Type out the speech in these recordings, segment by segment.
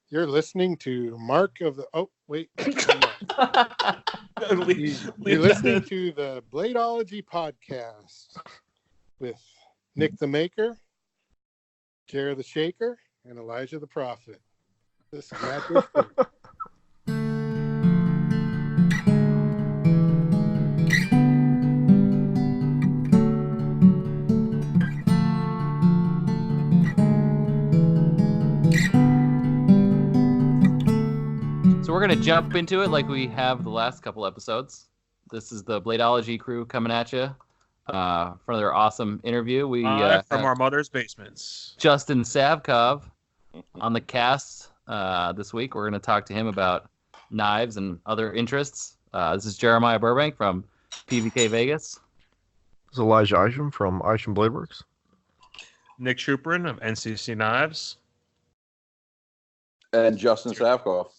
You're listening to Mark of the... Oh, wait. You're listening to the Bladeology podcast with Nick the Maker, Jared the Shaker, and Elijah the Prophet. This is not good for you. So we're going to jump into it like we have the last couple episodes. This is the Bladeology crew coming at you for another awesome interview. We from our mother's basements. Justin Savkov on the cast this week. We're going to talk to him about knives and other interests. This is Jeremiah Burbank from PVK Vegas. This is Elijah Isham from Isham Blade Works. Nick Schuprin of NCC Knives. And Justin Savkov.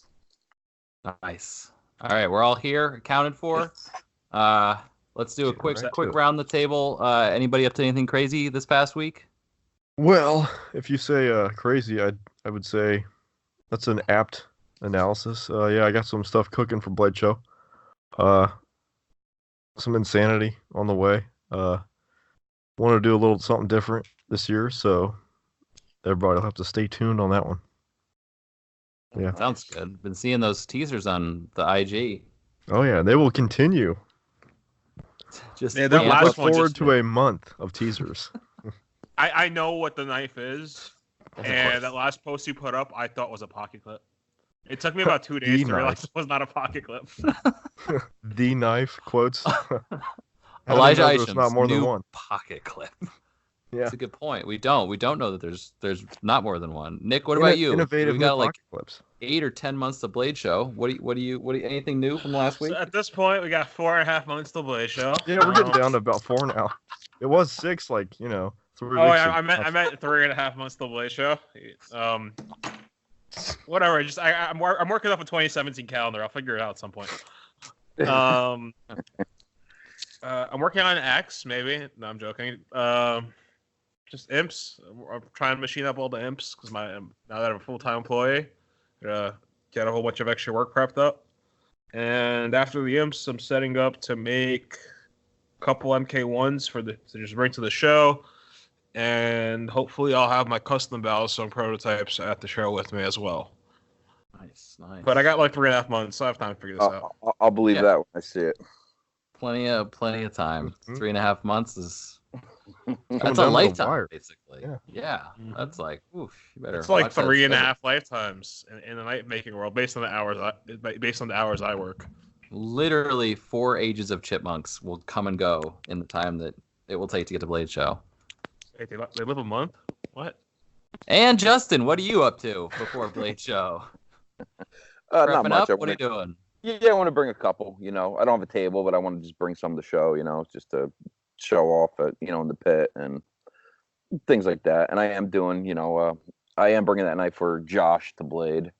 Nice. All right, we're all here, accounted for. Let's do a quick round the table. Anybody up to anything crazy this past week? Well, if you say crazy, I would say that's an apt analysis. Yeah, I got some stuff cooking for Blade Show. Some insanity on the way. Want to do a little something different this year, so everybody will have to stay tuned on that one. Yeah, sounds good. Been seeing those teasers on the IG. Oh yeah, they will continue. Look forward to a month of teasers. I know what the knife is, and that last post you put up, I thought was a pocket clip. It took me about 2 days to realize it was not a pocket clip. The knife quotes. Elijah Isham's not more than one pocket clip. Yeah, that's a good point. We don't know that there's not more than one. Nick, what about you? Innovative we got like clips. 8 or 10 months to Blade Show. What do you anything new from last week? So at this point, we got 4.5 months to Blade Show. Yeah, we're getting down to about 4 now. It was 6, 3 weeks. I meant 3.5 months to Blade Show. Whatever. I'm working off a 2017 calendar. I'll figure it out at some point. I'm working on X, maybe. No, I'm joking. Just imps. I'm trying to machine up all the imps because now that I'm a full-time employee, get a whole bunch of extra work prepped up. And after the imps, I'm setting up to make a couple MK1s to just bring to the show. And hopefully I'll have my custom Battlestone prototypes at the show with me as well. Nice. But I got like 3.5 months, so I have time to figure this out. I'll believe that when I see it. Plenty of time. Mm-hmm. 3.5 months is that's a lifetime, basically. Yeah. That's like, oof. You better. It's like 3.5 lifetimes in the knife making world, based on the hours I work. Literally 4 ages of chipmunks will come and go in the time that it will take to get to Blade Show. Wait, they live a month? What? And Justin, what are you up to before Blade Show? Not much. What are you doing? Yeah, I want to bring a couple. I don't have a table, but I want to just bring some to the show. Just to show off in the pit and things like that. And I am doing, I am bringing that knife for Josh to blade.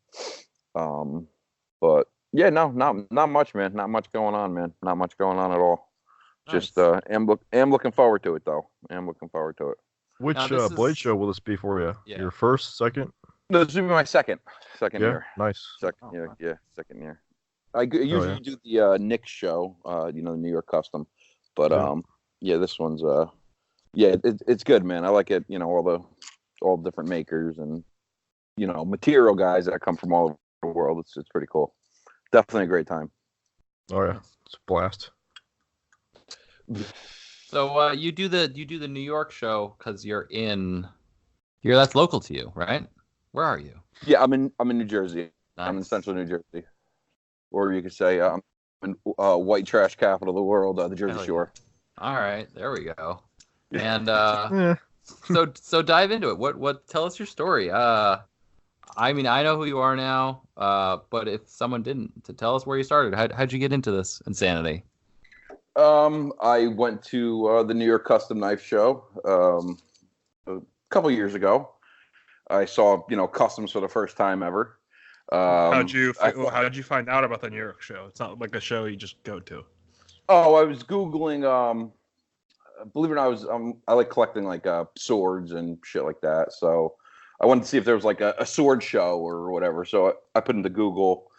But yeah, no, not much, man. Not much going on, man. Not much going on at all. Nice. Just am looking forward to it, though. Am looking forward to it. Which Blade Show will this be for you? Yeah. Your first, second? No, this will be my second year. Nice. Second year. I usually do the Nick show, the New York Custom, but this one's it's good, man. I like it. All the different makers and material guys that come from all over the world. It's pretty cool. Definitely a great time. Oh yeah, it's a blast. So you do the New York show because that's local to you, right? Where are you? Yeah, I'm in New Jersey. Nice. I'm in central New Jersey. Or you could say I'm in white trash capital of the world, the Jersey Shore. All right, there we go. And so dive into it. What? Tell us your story. I know who you are now, but if someone didn't, to tell us where you started. How'd you get into this insanity? I went to the New York Custom Knife Show a couple years ago. I saw customs for the first time ever. How did you find out about the New York show? It's not like a show you just go to. Oh, I was Googling. Believe it or not, I like collecting like swords and shit like that. So I wanted to see if there was like a sword show or whatever. So I put into Google,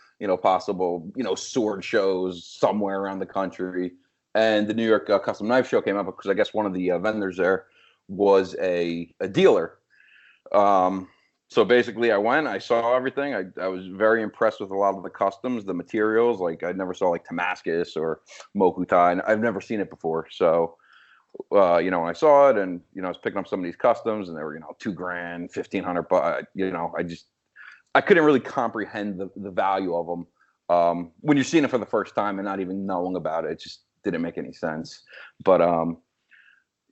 possible, sword shows somewhere around the country. And the New York Custom Knife Show came up because I guess one of the vendors there was a dealer. So basically I went, I saw everything. I was very impressed with a lot of the customs, the materials. Like I never saw like Damascus or Mokutai. I've never seen it before. So, when I saw it and, I was picking up some of these customs and they were, $2,000, $1,500, but I couldn't really comprehend the value of them. When you're seeing it for the first time and not even knowing about it, it just didn't make any sense. But,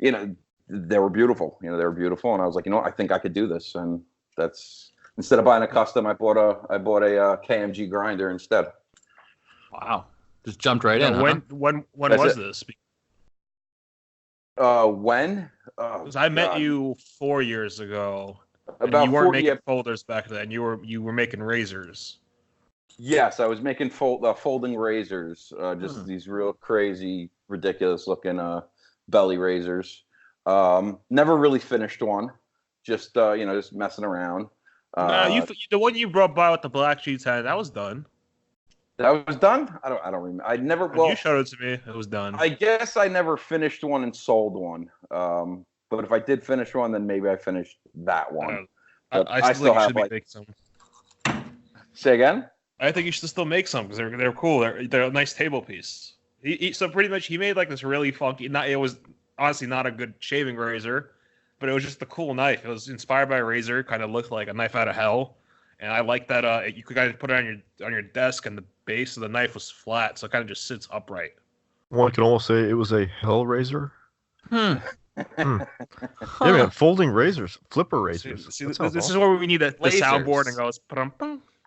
they were beautiful, they were beautiful. And I was like, I think I could do this. And that's, instead of buying a custom, I bought a KMG grinder instead. Wow. Just jumped right in. When was this? When? Because I met you 4 years ago. About you weren't 40, making folders back then. You were making razors. Yes, I was making folding razors. Just these real crazy, ridiculous looking belly razors. Never really finished one. Just just messing around. The one you brought by with the black sheets had, that was done. That was done? I don't remember. I never. When you showed it to me, it was done. I guess I never finished one and sold one. But if I did finish one, then maybe I finished that one. I still think you should make some. Say again? I think you should still make some because they're cool. They're a nice table piece. So pretty much he made like this really funky. It was honestly not a good shaving razor, but it was just a cool knife. It was inspired by a razor, kind of looked like a knife out of hell, and I like that. You could kind of put it on your desk, and the base of the knife was flat, so it kind of just sits upright. One can almost say it was a hell razor. Huh. Yeah, man, folding razors, flipper razors. See, this is where we need the soundboard and goes,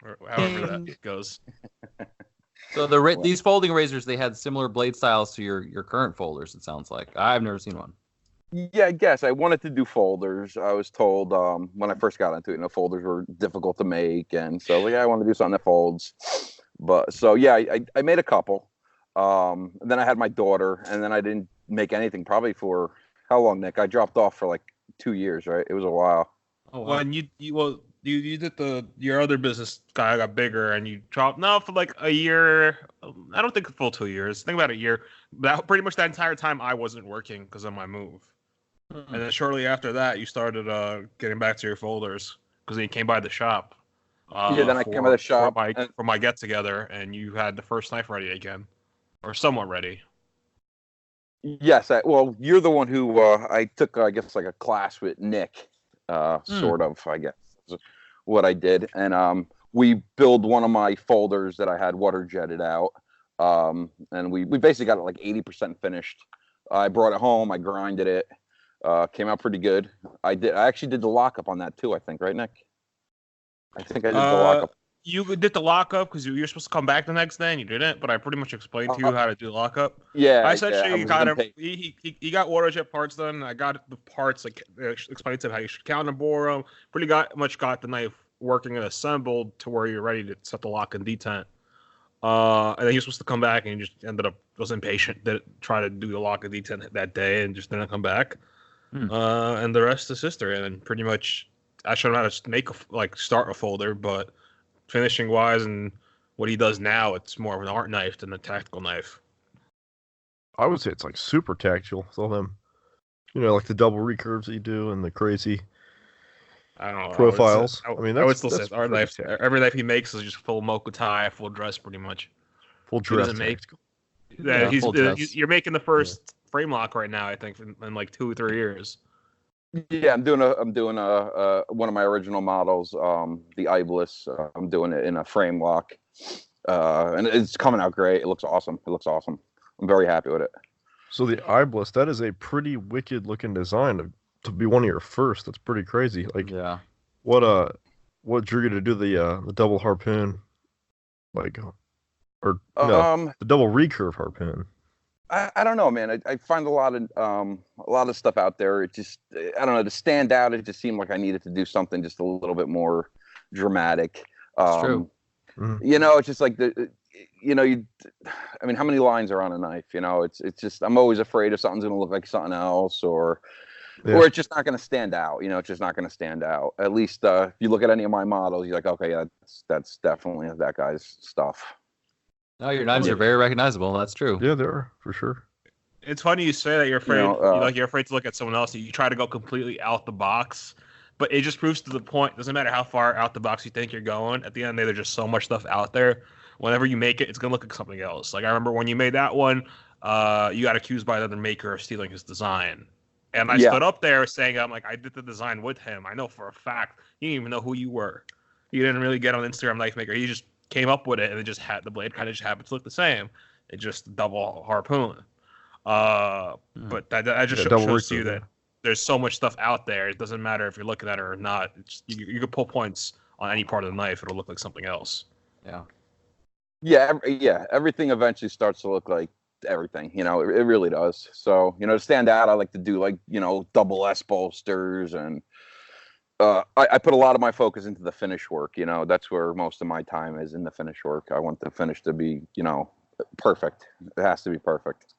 or however that goes. So these folding razors, they had similar blade styles to your current folders. It sounds like I've never seen one. Yeah, I guess I wanted to do folders. I was told when I first got into it, folders were difficult to make, and so I want to do something that folds. But so yeah, I made a couple. And then I had my daughter, and then I didn't make anything probably for how long, Nick? I dropped off for like 2 years, right? It was a while. Oh, wow. When you did your other business guy got bigger and you dropped for like a year. I don't think a full 2 years. Think about a year. That pretty much that entire time I wasn't working because of my move. And then shortly after that, you started getting back to your folders because you came by the shop. Then I came by the shop for my get together, and you had the first knife ready again, or somewhat ready. Yes, well, you're the one who I took, I guess, like a class with Nick, sort of, I guess, what I did. And we built one of my folders that I had water jetted out, and we basically got it like 80% finished. I brought it home, I grinded it, came out pretty good. I actually did the lockup on that too, I think, right, Nick? I think I did the lockup. You did the lockup because you were supposed to come back the next day and you didn't, but I pretty much explained to you how to do the lockup. Yeah, I essentially got him. He got waterjet parts done. I got the parts, like explained to him how you should count and bore them. Pretty much got the knife working and assembled to where you're ready to set the lock and detent. And then he was supposed to come back and he just ended up was impatient that try to do the lock and detent that day and just didn't come back. And the rest is history. And then pretty much I showed him how to start a folder, but finishing wise and what he does now, it's more of an art knife than a tactical knife. I would say it's like super tactile. It's all them, like the double recurves that you do and the crazy profiles. I would still say art knife. Every knife he makes is just full Mokutai, full dress, pretty much. Full dress. You're making the first frame lock right now, I think, in like 2 or 3 years. Yeah, I'm doing one of my original models, the Iblis. I'm doing it in a frame lock, and it's coming out great. It looks awesome. I'm very happy with it. So the Iblis, that is a pretty wicked looking design to be one of your first. That's pretty crazy. Like, yeah. What drew you to do the double harpoon, the double recurve harpoon? I don't know, man. I find a lot of stuff out there. It just, I don't know, to stand out, it just seemed like I needed to do something just a little bit more dramatic. It's true. It's just like how many lines are on a knife? It's just, I'm always afraid if something's going to look like something else, or, or it's just not going to stand out. You know, it's just not going to stand out. At least if you look at any of my models, you're like, okay, yeah, that's definitely that guy's stuff. No, your knives are very recognizable. That's true. Yeah, they are for sure. It's funny you say that you're afraid, you're afraid to look at someone else. You try to go completely out the box, but it just proves to the point. Doesn't matter how far out the box you think you're going. At the end of the day, there's just so much stuff out there. Whenever you make it, it's gonna look like something else. Like I remember when you made that one, you got accused by another maker of stealing his design, and I stood up there saying, "I'm like, I did the design with him. I know for a fact he didn't even know who you were. He didn't really get on Instagram Knife Maker. He just came up with it, and it just had the blade kind of just happened to look the same. It just double harpoon." But that just shows you that there's so much stuff out there. It doesn't matter if you're looking at it or not. It's, you can pull points on any part of the knife. It'll look like something else. Yeah. Everything eventually starts to look like everything. You know, it really does. So, you know, to stand out, I like to do like, you know, double S bolsters, and I put a lot of my focus into the finish work. You know, that's where most of my time is, in the finish work. I want the finish to be, you know, perfect. It has to be perfect.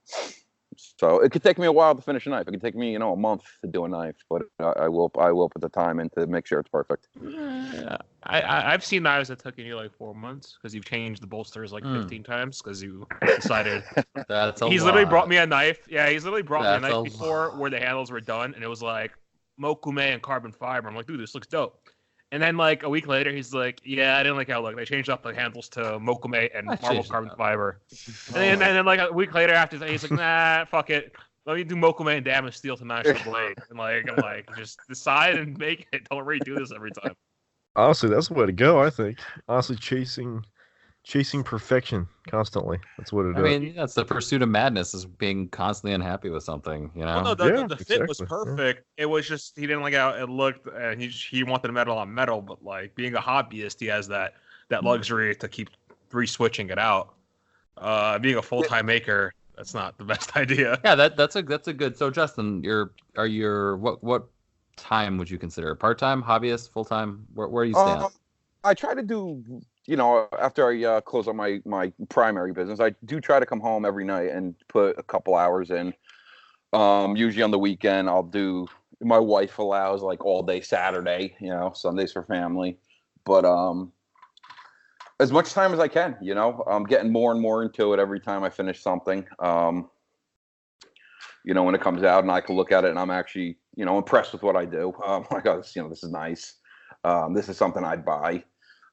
So it could take me a while to finish a knife. It could take me, you know, a month to do a knife, but I will put the time in to make sure it's perfect. Yeah. I've seen knives that took you like 4 months because you've changed the bolsters like 15 times because you decided. He's literally brought me a knife. Yeah, he's literally brought me a knife before where the handles were done, and it was like mokume and carbon fiber. I'm like, dude, this looks dope. And then like a week later, he's like, yeah, I didn't like how it looked. They changed up the handles to mokume and marble carbon fiber. And then like a week later after that, he's like, nah, fuck it. Let me do mokume and damage steel to match the blade. And like, I'm like, just decide and make it. Don't redo this every time. Honestly, that's the way to go, I think. Honestly, chasing perfection constantly. That's what it is. I mean, that's the pursuit of madness, is being constantly unhappy with something, you know? Well, no, the fit was perfect. Yeah. It was just, he didn't like how it looked, and he wanted metal on metal, but like being a hobbyist, he has that luxury to keep re-switching it out. Being a full-time maker, that's not the best idea. Yeah, that's a good. So Justin, what time would you consider? Part-time, hobbyist, full-time? Where do you stand? I try to do, you know, after I close on my primary business, I do try to come home every night and put a couple hours in. Usually on the weekend, I'll do, my wife allows like all day Saturday, you know, Sundays for family. But as much time as I can, you know, I'm getting more and more into it every time I finish something. You know, when it comes out and I can look at it and I'm actually, you know, impressed with what I do. Like, oh, you know, this is nice. This is something I'd buy.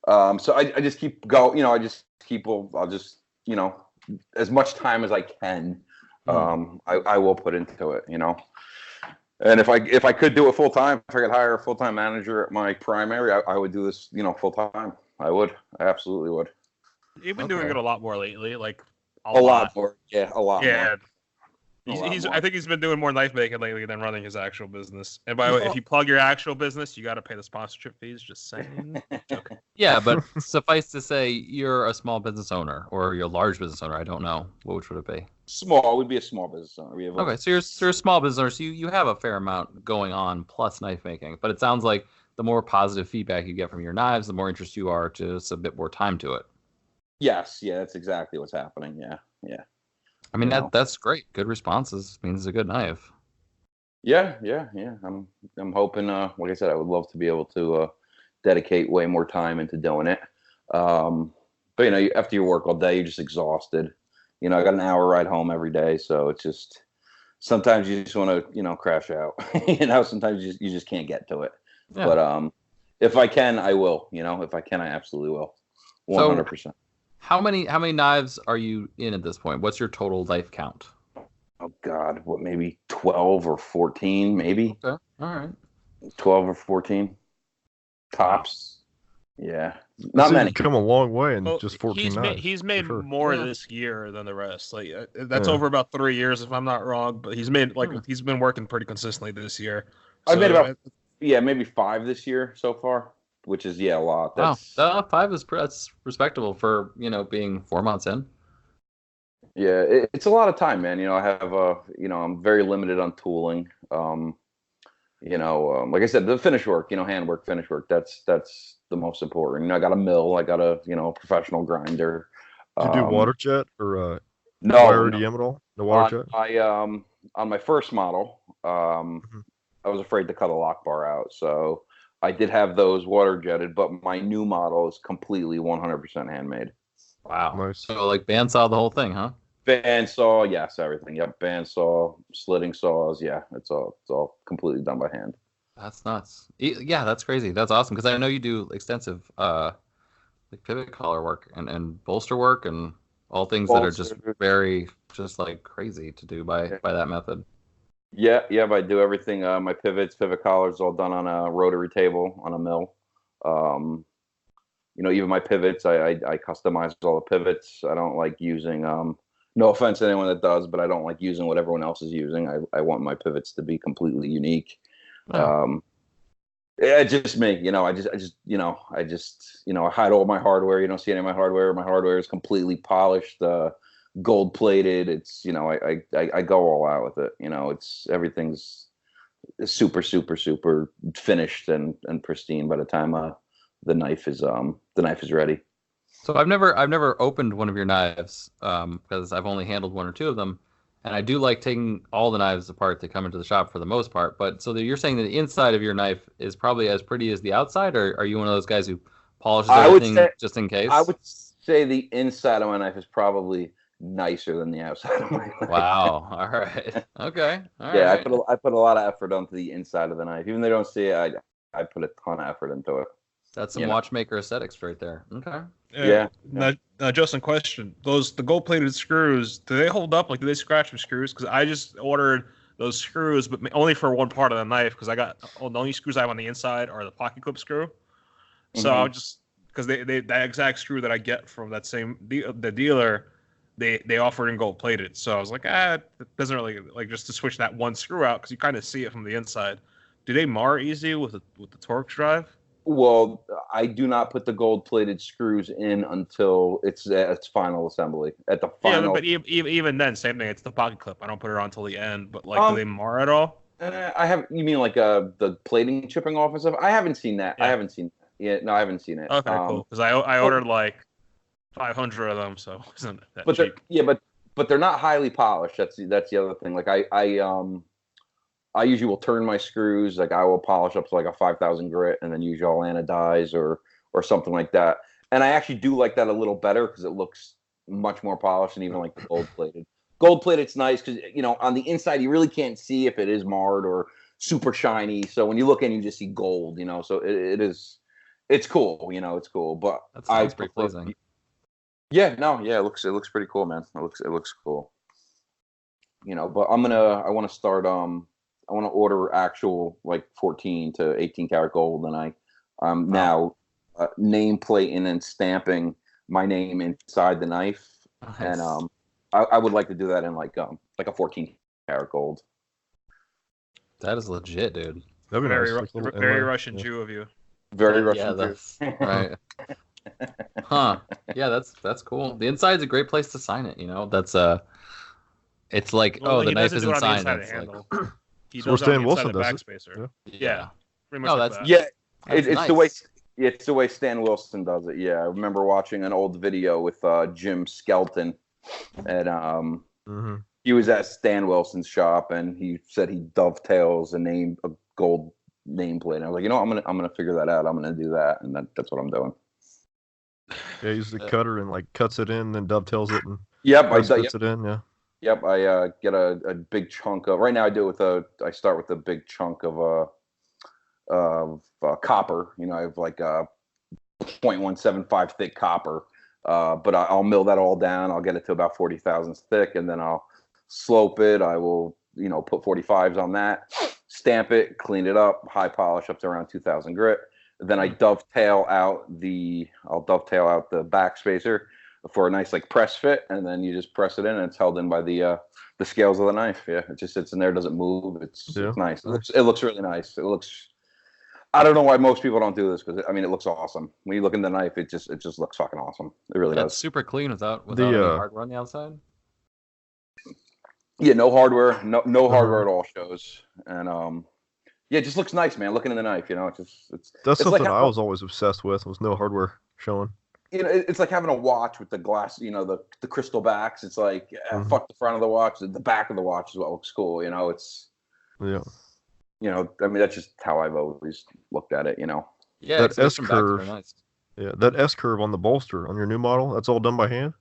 So I just keep going, you know, I'll just, you know, as much time as I can, I will put into it, you know. And if I could do it full time, if I could hire a full time manager at my primary, I would do this, you know, full time. I absolutely would. You've been doing it a lot more lately, like a lot more. Yeah, a lot more. I think he's been doing more knife making lately than running his actual business. And by the way, if you plug your actual business, you got to pay the sponsorship fees. Just saying. Okay. Yeah, but suffice to say, you're a small business owner, or you're a large business owner. I don't know. Which would it be? Small. We'd be a small business owner. Okay, so you're a small business owner, so you have a fair amount going on, plus knife making. But it sounds like the more positive feedback you get from your knives, the more interest you are to submit more time to it. Yes. Yeah, that's exactly what's happening. Yeah. I mean, that's great. Good responses means it's a good knife. Yeah. I'm hoping, like I said, I would love to be able to dedicate way more time into doing it. But, you know, after you work all day, you're just exhausted. You know, I got an hour ride home every day. So it's just, sometimes you just want to, you know, crash out. You know, sometimes you just can't get to it. Yeah. But if I can, I will. You know, if I can, I absolutely will. 100%. So, how many knives are you in at this point? What's your total knife count? Oh God, what, maybe 12 or 14, maybe. Okay, all right. 12 or 14 tops. Yeah, not many. Come a long way in just 14 knives. He's made more this year than the rest. Like that's over about 3 years, if I'm not wrong. But he's made he's been working pretty consistently this year. So, I've made about maybe 5 this year so far. Which is a lot. That's, wow, 5 is that's respectable for, you know, being 4 months in. Yeah, it's a lot of time, man. You know, I have you know, I'm very limited on tooling. You know, like I said, the finish work, you know, handwork, finish work. That's the most important. You know, I got a mill. I got a, you know, professional grinder. Did you do water jet or no wire EDM at all? No water jet. On my first model, I was afraid to cut a lock bar out. So I did have those water jetted, but my new model is completely 100% handmade. Wow. Nice. So like bandsaw the whole thing, huh? Bandsaw, yes, everything. Yep, bandsaw, slitting saws, yeah, it's all completely done by hand. That's nuts. Yeah, that's crazy. That's awesome because I know you do extensive like pivot collar work and bolster work and all things that are just very just like crazy to do by that method. Yeah, I do everything. My pivot collars, all done on a rotary table on a mill. Even my pivots, I customize all the pivots. I don't like using. No offense to anyone that does, but I don't like using what everyone else is using. I want my pivots to be completely unique. Oh. Yeah, just me. I hide all my hardware. You don't see any of my hardware. My hardware is completely polished, gold plated. It's I go all out with it. Everything's super finished and pristine by the time the knife is ready. So I've never opened one of your knives because I've only handled one or two of them, and I do like taking all the knives apart that come into the shop for the most part. But so you're saying that the inside of your knife is probably as pretty as the outside, or are you one of those guys who polishes everything just in case? I would say the inside of my knife is probably nicer than the outside of my knife. Wow. All right. Okay. All yeah, right. I put a lot of effort onto the inside of the knife. Even though they don't see it, I put a ton of effort into it. That's some watchmaker aesthetics right there. Okay. Yeah. Now, Justin, question: the gold-plated screws, do they hold up? Like, do they scratch with screws? Because I just ordered those screws, but only for one part of the knife. Because the only screws I have on the inside are the pocket clip screw. Mm-hmm. So I'll just because they that exact screw that I get from that same the dealer, they offer it in gold-plated. So I was like, it doesn't really like just to switch that one screw out because you kind of see it from the inside. Do they mar easy with the Torx drive? Well, I do not put the gold-plated screws in until it's final assembly. At the final, yeah, but even then, same thing. It's the pocket clip. I don't put it on until the end. But do they mar at all? I have. You mean like the plating chipping off and stuff? I haven't seen that. Yeah. I haven't seen that. Yeah, no, I haven't seen it. Okay, cool. Because I ordered like 500 of them, so it wasn't that cheap. But they're not highly polished. That's the other thing. Like I usually will turn my screws. Like I will polish up to like a 5,000 grit, and then usually I'll anodize or something like that. And I actually do like that a little better because it looks much more polished than even like the gold plated. Gold plated's nice because on the inside you really can't see if it is marred or super shiny. So when you look in, you just see gold. So it's cool. It's cool. But that sounds pretty pleasing. Yeah, it looks pretty cool, man. It looks cool. But I want to start I want to order actual like 14 to 18 karat gold, and I'm now nameplating and stamping my name inside the knife, nice. And I would like to do that in like a 14 karat gold. That is legit, dude. That'd be very Russian Jew of you. Very Russian Jew. Right. Huh. Yeah, that's cool. The inside's a great place to sign it. That's it's like the knife isn't signed. It's like. So Stan Wilson does it. Yeah. Pretty much it's nice. It's the way Stan Wilson does it. Yeah, I remember watching an old video with Jim Skelton, and he was at Stan Wilson's shop, and he said he dovetails a gold nameplate. And I was like, I'm gonna figure that out. I'm gonna do that, and that's what I'm doing. Yeah, he uses the cutter and like cuts it in, then dovetails it, and puts it in. Yeah. Yep, I get a big chunk of. Right now, I start with a big chunk of copper. I have like a 0.175 thick copper, but I'll mill that all down. I'll get it to about 40 thousandths thick, and then I'll slope it. I will, put 45s on that, stamp it, clean it up, high polish up to around 2,000 grit. Then I dovetail out the back spacer for a nice like press fit, and then you just press it in, and it's held in by the scales of the knife. Yeah, it just sits in there, doesn't move. It's nice. It looks really nice. It looks. I don't know why most people don't do this because it looks awesome. When you look in the knife, it just looks fucking awesome. It really does. It's super clean without any hardware on the outside. Yeah, no hardware, no hardware at all shows, and it just looks nice, man. Looking in the knife, it's that's something I was always obsessed with. Was no hardware showing. It's like having a watch with the glass, the crystal backs. It's like fuck the front of the watch, the back of the watch is what looks cool. It's you know, I mean, that's just how I've always looked at it, you know. Yeah, That S exhibition backs are curve. nice. Yeah, that S curve on the bolster on your new model, that's all done by hand?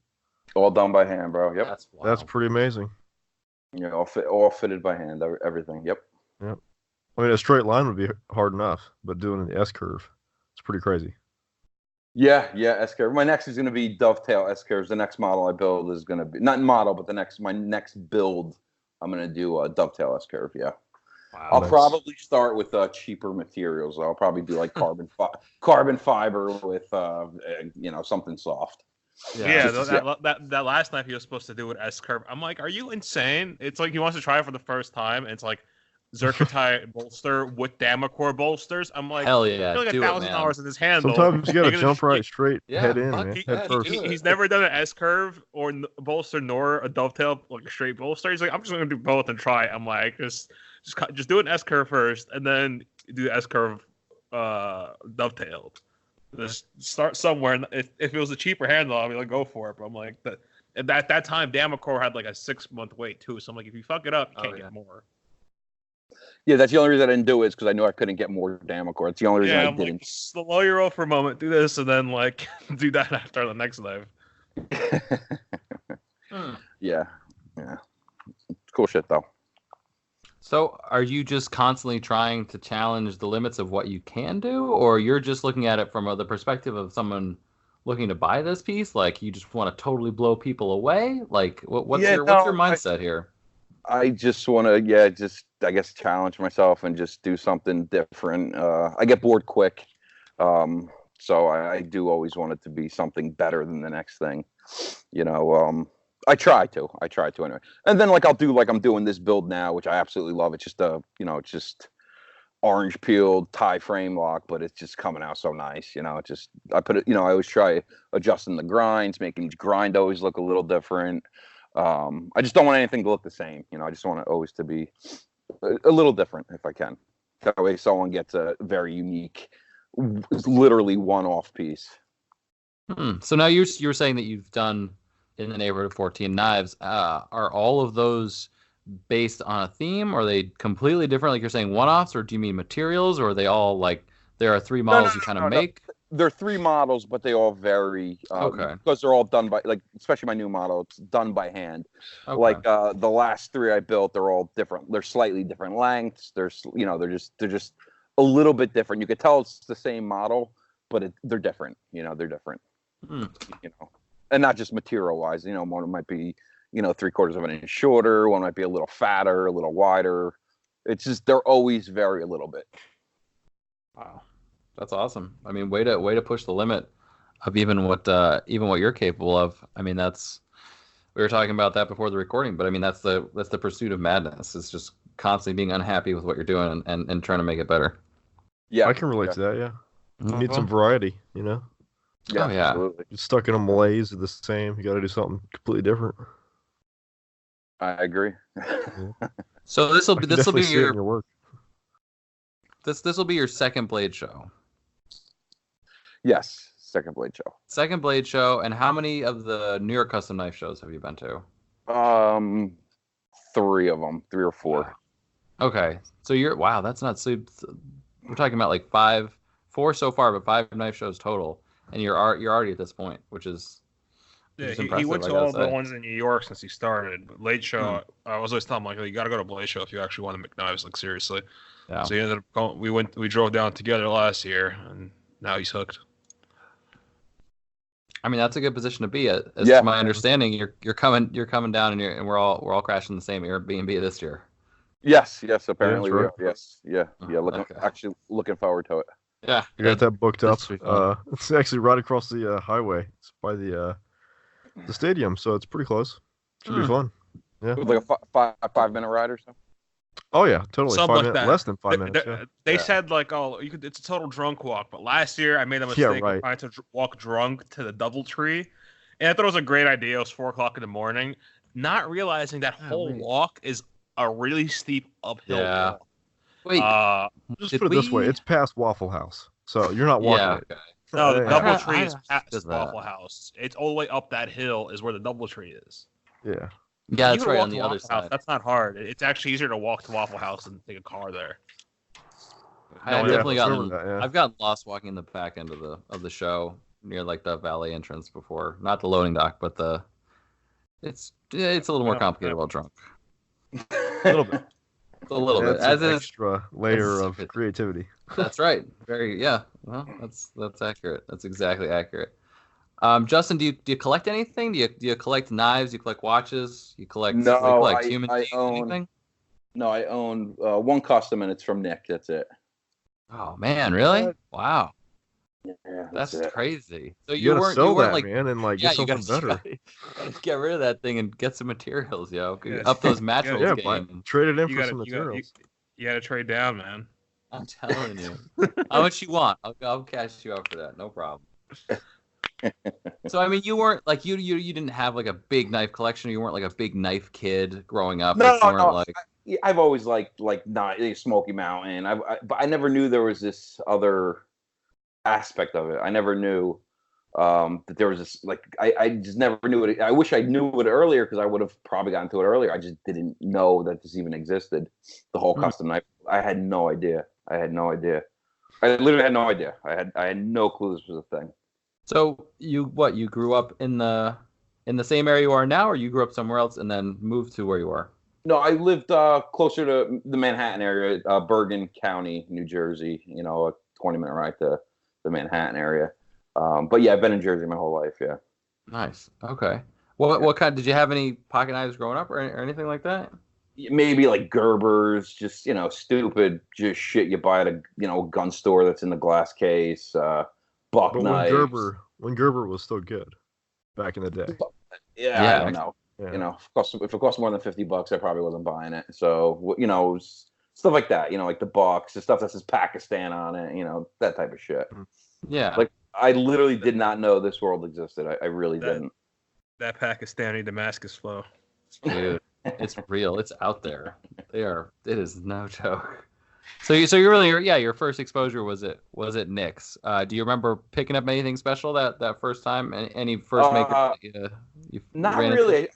All done by hand, bro. Yep. That's wild. That's pretty amazing. You know, all fitted by hand, everything. Yep. Yep. I mean, a straight line would be hard enough, but doing the S curve, it's pretty crazy. Yeah, S curve. My next is going to be dovetail S curves. The next model I build is going to be not model, but my next build, I'm going to do a dovetail S curve. Yeah. Wow. I'll probably start with cheaper materials. I'll probably do like carbon fiber with you know, something soft. Yeah, that last knife he was supposed to do with S curve. I'm like, are you insane? It's like he wants to try it for the first time. And it's like Zirconite bolster with Damacore bolsters. I'm like, hell yeah, like $1,000 in this handle. Sometimes you gotta jump right straight head in, man. Head first. He's never done an S curve or bolster nor a dovetail, like a straight bolster. He's like, I'm just gonna do both and try it. I'm like, just do an S curve first and then do the S curve dovetailed. Just start somewhere. If it was a cheaper handle, I'd be like, go for it. But I'm like, at that time, Damacore had like a 6-month wait too. So I'm like, if you fuck it up, you can't get more. Yeah, that's the only reason I didn't do it, is because I knew I couldn't get more Damacore. It's the only reason I didn't. Like, slow your roll for a moment, do this, and then like do that after the next knife. Yeah. Cool shit though. So are you just constantly trying to challenge the limits of what you can do, or you're just looking at it from the perspective of someone looking to buy this piece? Like, you just want to totally blow people away? Like, what's your mindset here? I just want to, I guess, challenge myself and just do something different. I get bored quick. So I do always want it to be something better than the next thing. You know, I try to anyway. And then like I'll do like I'm doing this build now, which I absolutely love. It's just it's just orange peeled tie frame lock, but it's just coming out so nice. You know, I put it, I always try adjusting the grinds, making each grind always look a little different. I just don't want anything to look the same. I just want it always to be a little different if I can. That way someone gets a very unique, literally one-off piece. So now you're saying that you've done in the neighborhood of 14 knives. Are all of those based on a theme? Or are they completely different? Like you're saying one-offs, or do you mean materials, or are they all like there are 3 models you kind of make? They're 3 models, but they all vary. Okay. Because they're all done by, like, especially my new model, it's done by hand. Okay. Like the last 3 I built, they're all different. They're slightly different lengths. They're just a little bit different. You could tell it's the same model, but they're different. They're different. And not just material wise. One might be 3/4 of an inch shorter. One might be a little fatter, a little wider. It's just they're always vary a little bit. Wow. That's awesome. I mean, way to push the limit of even what you're capable of. I mean, we were talking about that before the recording, but I mean, that's the pursuit of madness. It's just constantly being unhappy with what you're doing and trying to make it better. Yeah, I can relate to that. Yeah, you need some variety. Yeah, oh, yeah. Absolutely. You're stuck in a malaise of the same. You got to do something completely different. I agree. So this will be your work. This will be your second Blade show. Yes, second Blade show. Second Blade show, and how many of the New York Custom Knife shows have you been to? 3 of them, 3 or 4. Okay, so that's not so. We're talking about like 4 so far, but 5 knife shows total, and you're already at this point, which is he went to all the ones in New York since he started. But Blade show, I was always telling him like, you got to go to Blade show if you actually want to make knives, like seriously. Yeah. So he ended up going. We drove down together last year, and now he's hooked. I mean, that's a good position to be at. As my understanding, you're coming down, and we're all crashing the same Airbnb this year. Yes. Apparently, right. Yes. Yeah. Actually looking forward to it. Yeah, you got that booked up. It's actually right across the highway. It's by the stadium, so it's pretty close. Should be fun. Yeah, like a 5-minute ride or so. Oh yeah, totally. Something 5 like minutes, that. less than 5 minutes. They said like, it's a total drunk walk. But last year I made a mistake of trying to walk drunk to the DoubleTree, and I thought it was a great idea. It was 4:00 in the morning, not realizing that whole walk is a really steep uphill walk. Wait, just put it this way: it's past Waffle House, so you're not walking it. No, the DoubleTree is past Waffle House. It's all the way up that hill is where the DoubleTree is. Yeah, that's right on the other side. That's not hard. It's actually easier to walk to Waffle House than take a car there. I've one definitely knows. gotten. I've gotten lost walking in the back end of the show near like the valet entrance before. Not the loading dock, but it's a little more complicated while drunk. A little bit. A little bit. That's As an in, extra layer of creativity. that's right. Very yeah. Well, that's accurate. That's exactly accurate. Justin, do you collect anything? Do you collect knives? Do you collect watches? You collect human beings, anything? No, I own one custom, and it's from Nick. That's it. Oh man, really? Wow. Yeah, that's crazy. So you weren't like, man, and like get something better. Get rid of that thing and get some materials, yo. Up those materials game. Trade it in for some materials. You got to trade down, man. I'm telling you. How much you want? I'll cash you out for that. No problem. So I mean, you weren't like you didn't have like a big knife collection. You weren't like a big knife kid growing up. No. I've always liked Smoky Mountain. But I never knew there was this other aspect of it. I never knew that there was this I just never knew it. I wish I knew it earlier because I would have probably gotten to it earlier. I just didn't know that this even existed. The whole custom knife. I had no idea. I literally had no idea. I had no clue this was a thing. So you grew up in the same area you are now, or you grew up somewhere else and then moved to where you are? No, I lived closer to the Manhattan area, Bergen County, New Jersey. A 20-minute ride to the Manhattan area. But yeah, I've been in Jersey my whole life. Yeah. Nice. Okay. What kind? Did you have any pocket knives growing up or anything like that? Maybe like Gerbers, just stupid, just shit you buy at a gun store that's in the glass case. Buck knives. When Gerber was still good, back in the day. Yeah. I don't know. Yeah. If it cost more than $50, I probably wasn't buying it. So stuff like that. Like the Bucks, the stuff that says Pakistan on it. That type of shit. Yeah. Like I literally did not know this world existed. I really didn't. That Pakistani Damascus flow. Dude, it's real. It's out there. It is no joke. So you really, your first exposure was it Nick's? Do you remember picking up anything special that first time? Any first maker? Not really.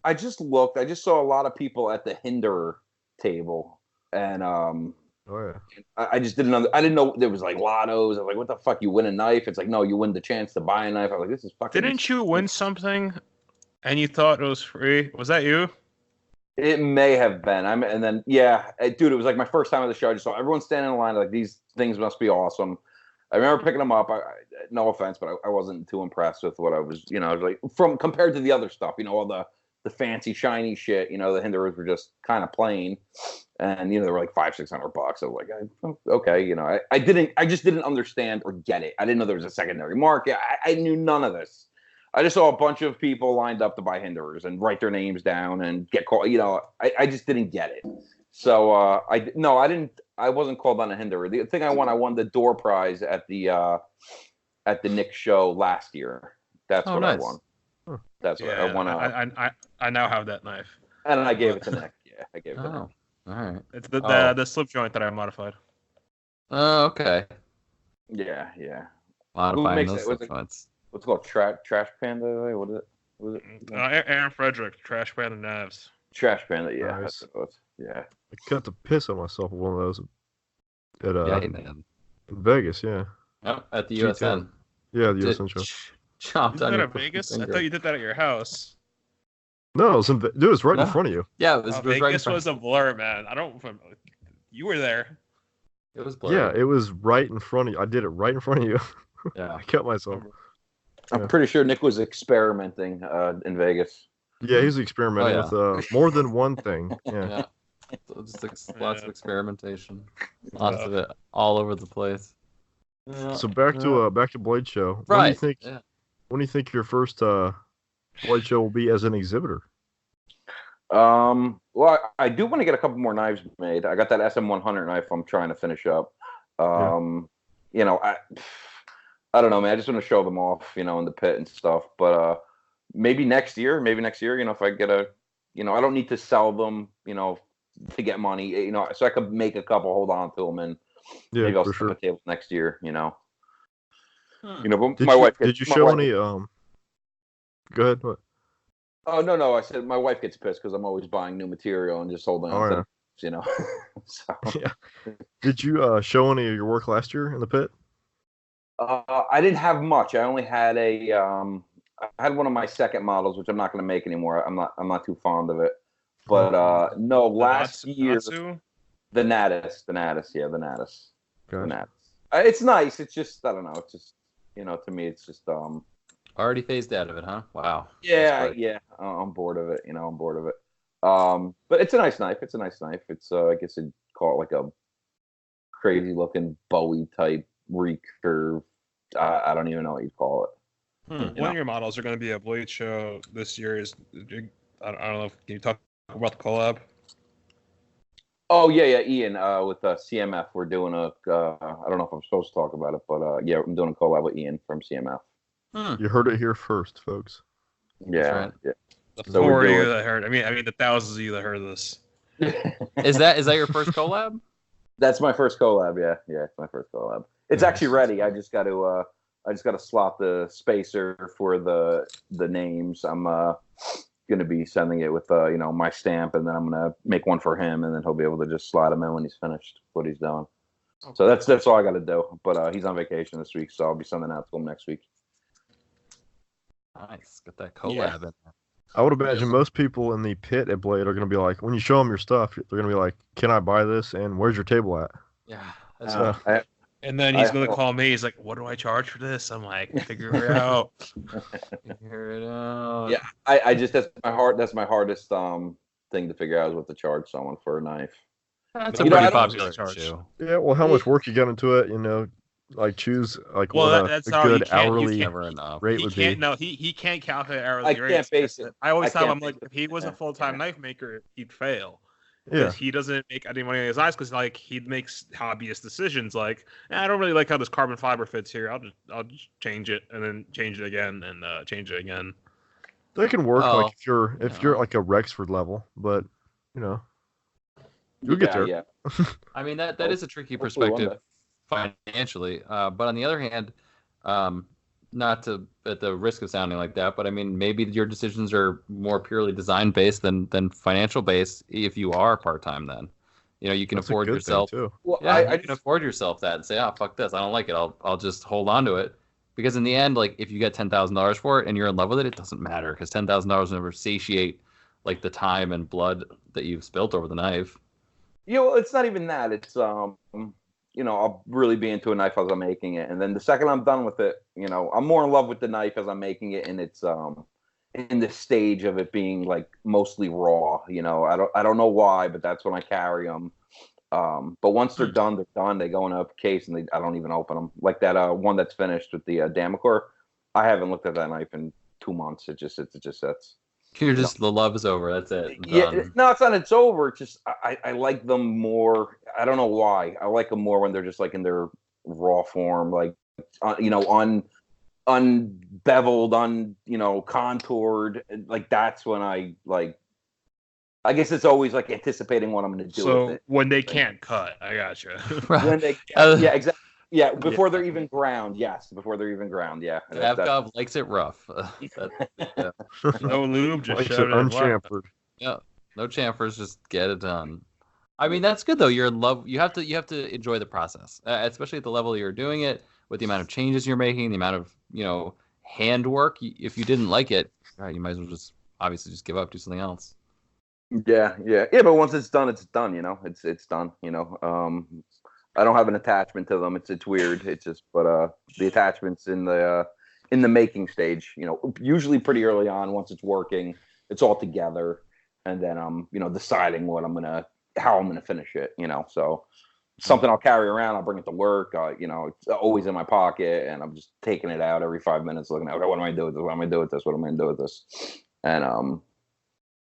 I just looked. I just saw a lot of people at the Hinder table, and I just didn't. I didn't know there was like lottos. I was like, "What the fuck? You win a knife?" It's like, no, you win the chance to buy a knife. I was like, "This is fucking." Didn't you win something, and you thought it was free? Was that you? It may have been. Dude, it was like my first time at the show. I just saw everyone standing in line like these things must be awesome. I remember picking them up. No offense, but I wasn't too impressed with what I was. I was like compared to the other stuff. All the fancy shiny shit. The Hinderers were just kind of plain, and they were like $500-600. I was like, okay. I just didn't understand or get it. I didn't know there was a secondary market. I knew none of this. I just saw a bunch of people lined up to buy Hinderers and write their names down and get called. I just didn't get it. So I didn't. I wasn't called on a Hinderer. The thing I won the door prize at the Nick show last year. That's what nice. I won. Huh. That's what I won. I now have that knife. And I gave it to Nick. Yeah, I gave it to Nick. All right. It's the slip joint that I modified. Oh, okay. Yeah. Modifying those slip joints. What's it called? Trash Panda? What is it? Aaron Frederick, Trash Panda Knives. Trash Panda, yeah. Nice. That's what it was. Yeah. I cut the piss on myself with one of those man. In Vegas, yeah. Yep, at the USN. Yeah, the USN show. Chomped on your Vegas? finger. I thought you did that at your house. No, it was right in front of you. Yeah, it was Vegas right in front. Was a blur, man. I don't. You were there. It was blurry. Yeah, it was right in front of you. I did it right in front of you. Yeah, I cut myself. I'm pretty sure Nick was experimenting in Vegas. Yeah, he was experimenting with more than one thing. Yeah. So just lots of experimentation, lots of it all over the place. So back to Blade Show. Right. When do you think your first Blade Show will be as an exhibitor? Well, I do want to get a couple more knives made. I got that SM100 knife I'm trying to finish up. I don't know, man. I just want to show them off, in the pit and stuff. But maybe next year, if I get I don't need to sell them, to get money, so I could make a couple, hold on to them, and maybe I'll set the table next year, But my wife. Did you show any? Go ahead. What? Oh no! I said my wife gets pissed because I'm always buying new material and just holding on to you know. So Yeah. Did you show any of your work last year in the pit? I didn't have much. I only had I had one of my second models, which I'm not going to make anymore. I'm not too fond of it. But no, last year the Natus, yeah, the Natus, Gotcha. the Natus. It's nice. It's just I don't know. It's just to me, it's just Already phased out of it, huh? Wow. Yeah, yeah. I'm bored of it. I'm bored of it. But it's a nice knife. It's I guess you'd call it like a crazy looking Bowie type recurve. I don't even know what you'd call it. One of your models are going to be a Blade show this year. I don't know. Can you talk about the collab? Oh yeah, Ian. With CMF, we're doing I don't know if I'm supposed to talk about it, but yeah, I'm doing a collab with Ian from CMF. You heard it here first, folks. Yeah, right. yeah. The four of you that heard. I mean, the thousands of you that heard this. Is that your first collab? That's my first collab. Yeah, it's my first collab. It's actually ready. I just got to slot the spacer for the names. I'm gonna be sending it with my stamp, and then I'm gonna make one for him, and then he'll be able to just slot him in when he's finished what he's doing. Okay. So that's all I got to do. But he's on vacation this week, so I'll be sending out to him next week. Nice, got that collab in there. I would imagine most people in the pit at Blade are going to be like, when you show them your stuff, they're going to be like, "Can I buy this? And where's your table at?" Yeah, that's and then he's going to call me. He's like, "What do I charge for this?" I'm like, "Figure it out." Figure it out. Yeah, I just that's my hardest thing to figure out is what to charge someone for a knife. That's a pretty popular charge. Yeah, well, how much work you got into it? Like choose like what a good hourly rate would be. No, he can't calculate hourly rate. I can't base it. I always tell him, like, if he was a full-time knife maker, he'd fail. Because he doesn't make any money on his eyes, because like he makes hobbyist decisions. Like, I don't really like how this carbon fiber fits here. I'll just change it and then change it again and change it again. They can work like if you're like a Rexford level, but you'll get there. Yeah. I mean that is a tricky perspective financially, but on the other hand, not at the risk of sounding like that, but I mean maybe your decisions are more purely design based than financial based. If you are part time, then you can afford yourself. Well, yeah, you can afford yourself that and say, "Oh, fuck this, I don't like it. I'll just hold on to it." Because in the end, like if you get $10,000 for it and you're in love with it, it doesn't matter because $10,000 never satiate like the time and blood that you've spilt over the knife. It's not even that. It's I'll really be into a knife as I'm making it, and then the second I'm done with it, I'm more in love with the knife as I'm making it, and it's in the stage of it being like mostly raw. I don't know why, but that's when I carry them. But once they're done, they're done. They go in a case, and I don't even open them. Like that one that's finished with the Damacor. I haven't looked at that knife in 2 months. It just sits. You're just the love is over. That's it. Yeah, no, it's not. It's over. It's just I like them more. I don't know why. I like them more when they're just like in their raw form, like unbeveled, contoured. Like that's when I like. I guess it's always like anticipating what I'm going to do. So with it. When they can't cut, I gotcha. When they, yeah, exactly. Yeah, before they're even ground. Yes, before they're even ground. Yeah. Savkov likes it rough. No lube, just likes shove it unchamfered. Yeah, no chamfers, just get it done. I mean, that's good though. You're in love. You have to enjoy the process, especially at the level you're doing it, with the amount of changes you're making, the amount of handwork. If you didn't like it, right, you might as well just obviously just give up, do something else. Yeah. But once it's done, it's done. It's done. I don't have an attachment to them. It's weird. It's just, but the attachment's in the making stage. Usually pretty early on. Once it's working, it's all together, and then I'm deciding how I'm gonna finish it. So something I'll carry around. I'll bring it to work. It's always in my pocket, and I'm just taking it out every 5 minutes, looking at, okay, what am I gonna do with this? What am I gonna do with this? What am I gonna do with this?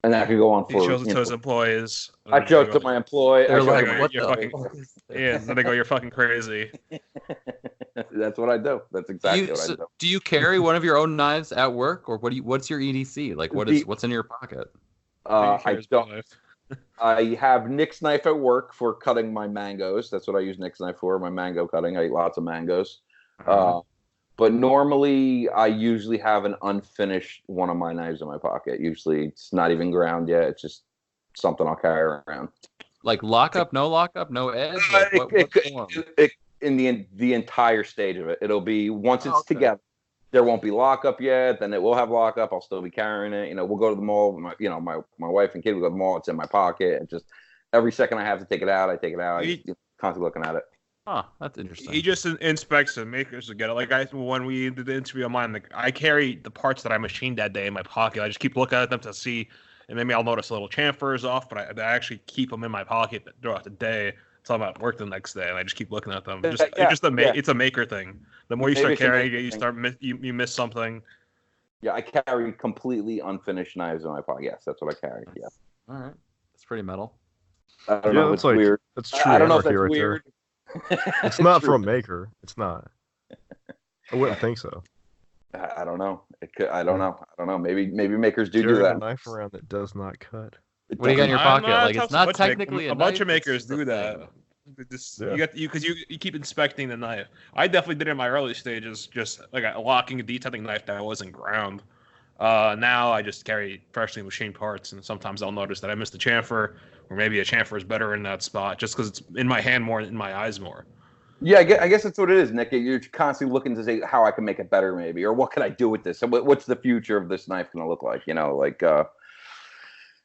And that could go on for. He shows it to his employees. I joke to my employee. They're like, "What the?" Yeah, then they go, "You're fucking crazy." That's what I do. That's exactly what I do. Do you carry one of your own knives at work, or what's your EDC? Like, what's in your pocket? I don't. I have Nick's knife at work for cutting my mangoes. That's what I use Nick's knife for. My mango cutting. I eat lots of mangoes. But normally, I usually have an unfinished one of my knives in my pocket. Usually, it's not even ground yet. It's just something I'll carry around. Like lockup, no lockup, no edge? In the entire stage of it, it'll be once it's okay. together. There won't be lockup yet. Then it will have lockup. I'll still be carrying it. You know, we'll go to the mall. My wife and kid will go to the mall. It's in my pocket. And just every second I have to take it out, I take it out. I'm constantly looking at it. Huh, that's interesting. He just inspects the makers to get it. Like when we did the interview on mine, like I carry the parts that I machined that day in my pocket. I just keep looking at them to see, and maybe I'll notice a little chamfer is off, but I actually keep them in my pocket throughout the day until I'm at work the next day, and I just keep looking at them. It's a maker thing. The more you start carrying it, you miss something. Yeah, I carry completely unfinished knives in my pocket. Yes, that's what I carry. Yeah. All right, that's pretty metal. I don't know if it's weird. That's true. I don't know if that's weird. It's not for a maker. It's not. I wouldn't think so. I don't know. I don't know. Maybe makers do Carrying that. A knife around that does not cut. What do you got in your pocket? Like it's not technically a bunch of makers do that. Because you keep inspecting the knife. I definitely did it in my early stages, just like a locking, a detailing knife that wasn't ground. Now I just carry freshly machined parts, and sometimes I'll notice that I missed a chamfer, or maybe a chamfer is better in that spot, just because it's in my hand more, in my eyes more. Yeah, I guess that's what it is, Nick. You're constantly looking to say how I can make it better, maybe, or what can I do with this? So what's the future of this knife going to look like? You know, like.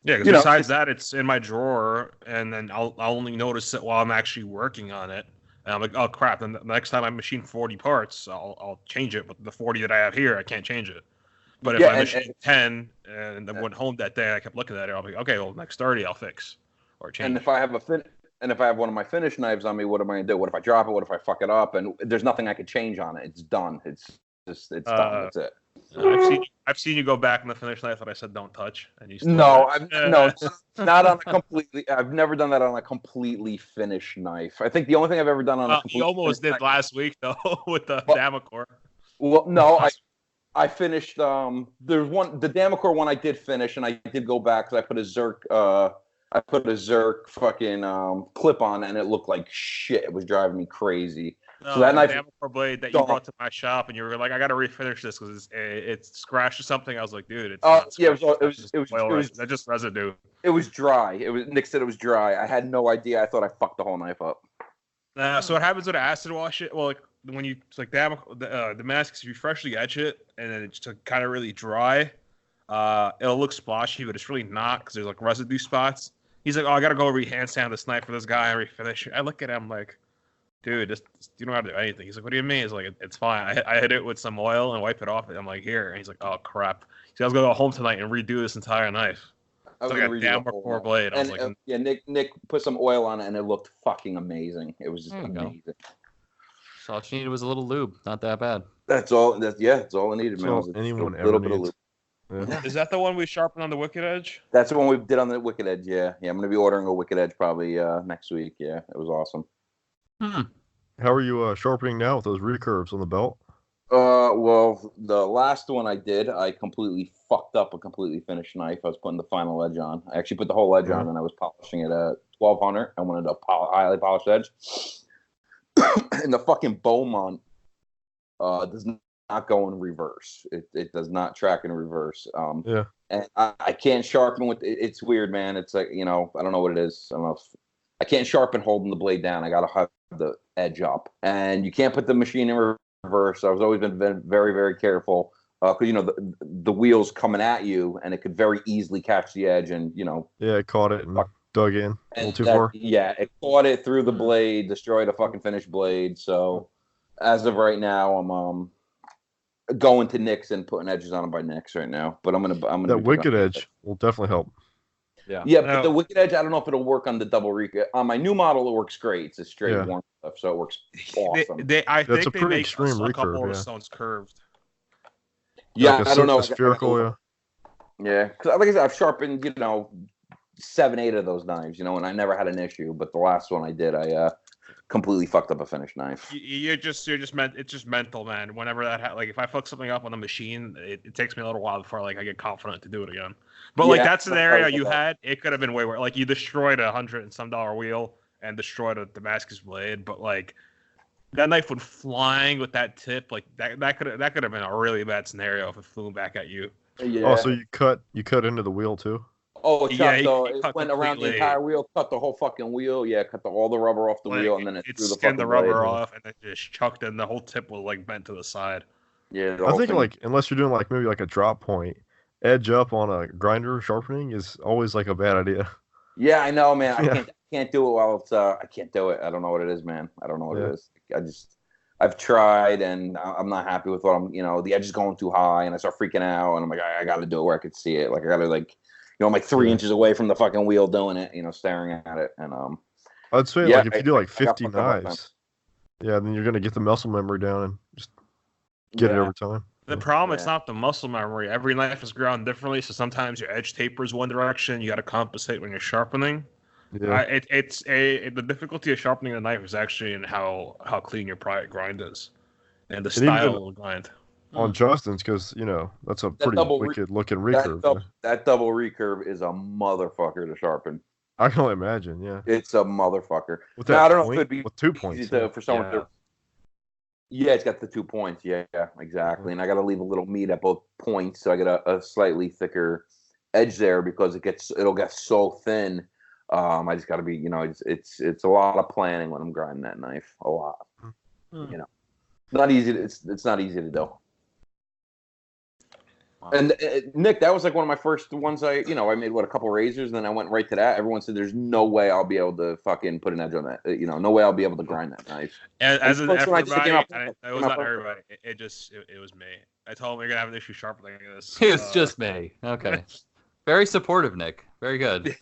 Yeah, because besides that, it's in my drawer, and then I'll only notice it while I'm actually working on it. And I'm like, oh crap! And the next time I machine 40 parts, I'll change it. But the 40 that I have here, I can't change it. But if I machine 10 and I went home that day, I kept looking at it. I'll be okay. Well, next 30, I'll fix or change. And if I have one of my finished knives on me, what am I gonna do? What if I drop it? What if I fuck it up? And there's nothing I could change on it. It's done. It's done. That's it. I've seen you go back in the finished knife that I said don't touch, and you still not on a completely. I've never done that on a completely finished knife. I think the only thing I've ever done on a completely. You almost did last week though with the Damacor. Well, no, I finished. There's the Damacor one I did finish, and I did go back because I put a Zerk fucking clip on, and it looked like shit. It was driving me crazy. No, so that knife, Damacor blade that you brought to my shop, and you were like, "I got to refinish this because it's scratched or something." I was like, "Dude, it's not scratched. It was just residue." It was dry. Nick said it was dry. I had no idea. I thought I fucked the whole knife up. So what happens with acid wash it? Well, like when you Damascus, if you freshly etch it and then it's kind of really dry, it'll look splotchy, but it's really not because there's like residue spots. He's like, "Oh, I got to go hand sand this knife for this guy and refinish it." I look at him like, dude, you don't have to do anything. He's like, what do you mean? He's like, it's fine. I hit it with some oil and wipe it off. I'm like, here. And he's like, oh, crap. So I was going to go home tonight and redo this entire knife. It's like a Damacor blade. I was like, yeah, Nick put some oil on it, and it looked fucking amazing. It was just amazing. So all you needed was a little lube. Not that bad. That's all. That's all I needed, man. Anyone a little bit of lube. Yeah. Is that the one we sharpened on the Wicked Edge? That's the one we did on the Wicked Edge, yeah. I'm going to be ordering a Wicked Edge probably next week. Yeah, it was awesome. How are you sharpening now with those recurves on the belt? Well, the last one I did, I completely fucked up a completely finished knife. I was putting the final edge on. I actually put the whole edge on, and I was polishing it at 1200. I wanted a highly polished edge. And the fucking Beaumont does not go in reverse. It does not track in reverse. Yeah. And I can't sharpen with it. It's weird, man. It's like, I don't know what it is. I don't know if I can't sharpen holding the blade down. I got to have the edge up. And you can't put the machine in reverse. I've always been very, very careful because, the wheel's coming at you, and it could very easily catch the edge and, Yeah, it caught it and dug in a little too far. Yeah, it caught it through the blade, destroyed a fucking finished blade. So as of right now, I'm going to Nick's and putting edges on them by Nick's right now. But I'm gonna that Wicked Edge will definitely help. Yeah, but the Wicked Edge, I don't know if it'll work on the double recurve. On my new model, it works great. It's a straight warm stuff, so it works awesome. I think a pretty make extreme a couple recurve, of stones curved. Yeah, like I don't know. Spherical, Yeah, because like I said, I've sharpened 7-8 of those knives, and I never had an issue. But the last one I did, I completely fucked up a finished knife. It's just mental, man. Whenever if I fuck something up on the machine, it takes me a little while before I get confident to do it again. But that scenario you had, it could have been way worse. Like you destroyed $100 and some wheel and destroyed a Damascus blade, but that knife went flying with that tip. That could have been a really bad scenario if it flew back at you. Yeah. Oh, so you cut into the wheel too? Oh, it Yeah, chopped he it cut went around the completely. entire wheel, cut the whole fucking wheel. Yeah, cut all the rubber off the Like, wheel, and then it it threw the skinned fucking the rubber blade. off, and then just chucked it, and the whole tip was like bent to the side. Yeah, the I whole think thing. like unless you're doing like maybe like a drop point, edge up on a grinder sharpening is always like a bad idea. Yeah, I know, man. Yeah. I can't do it while it's. I can't do it. I don't know what it is, man. I don't know what Yeah. it is. I've tried, and I'm not happy with what I'm. The edge is going too high, and I start freaking out, and I'm like, I got to do it where I could see it. Like I got to like, I'm like 3 inches away from the fucking wheel doing it, staring at it, and I'd say Yeah, like if you do like I got 50 fucked up last time. knives, yeah, then you're gonna get the muscle memory down and just get it Yeah. over time. The problem, it's Yeah. not the muscle memory. Every knife is ground differently, so sometimes your edge tapers one direction. You got to compensate when you're sharpening. Yeah. The difficulty of sharpening a knife is actually in how clean your grind is, and the And even style of the grind. On Justin's, because that's a pretty double wicked looking that, recurve. that double recurve is a motherfucker to sharpen. I can only imagine. Yeah. It's a motherfucker. With Now, that I don't know if point, it'd be with 2 easy points. for someone Yeah. to. Yeah, it's got the 2 points. Yeah, exactly. And I got to leave a little meat at both points, so I get a slightly thicker edge there because it'll get so thin. I just got to be, it's a lot of planning when I'm grinding that knife. A lot. Not easy. It's not easy to do. Wow. And Nick, that was like one of my first ones. I made a couple razors, and then I went right to that. Everyone said, "There's no way I'll be able to fucking put an edge on that. No way I'll be able to grind that knife." As an First one I just everybody, came out- it came was out not perfect. everybody. It was me. I told him we're gonna have an issue sharpening this. It's just me. Okay. Very supportive, Nick. Very good.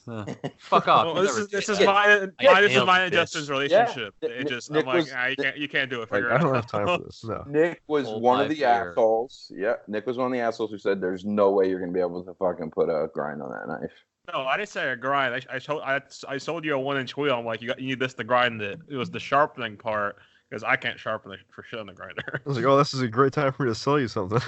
Fuck off. Well, You this never is say that. mine. I This is nailed mine it, and bitch. Justin's relationship. Yeah. It just, Nick I'm like, was- you can't do it. Like, Figure I it don't out. have time for this. No. Nick was Hold one my of the beer. assholes. Yeah, Nick was one of the assholes who said, "There's no way you're gonna be able to fucking put a grind on that knife." No, I didn't say a grind. I sold you a 1-inch wheel. I'm like, you need this to grind it. It was the sharpening part because I can't sharpen it for shit on the grinder. I was like, oh, this is a great time for me to sell you something.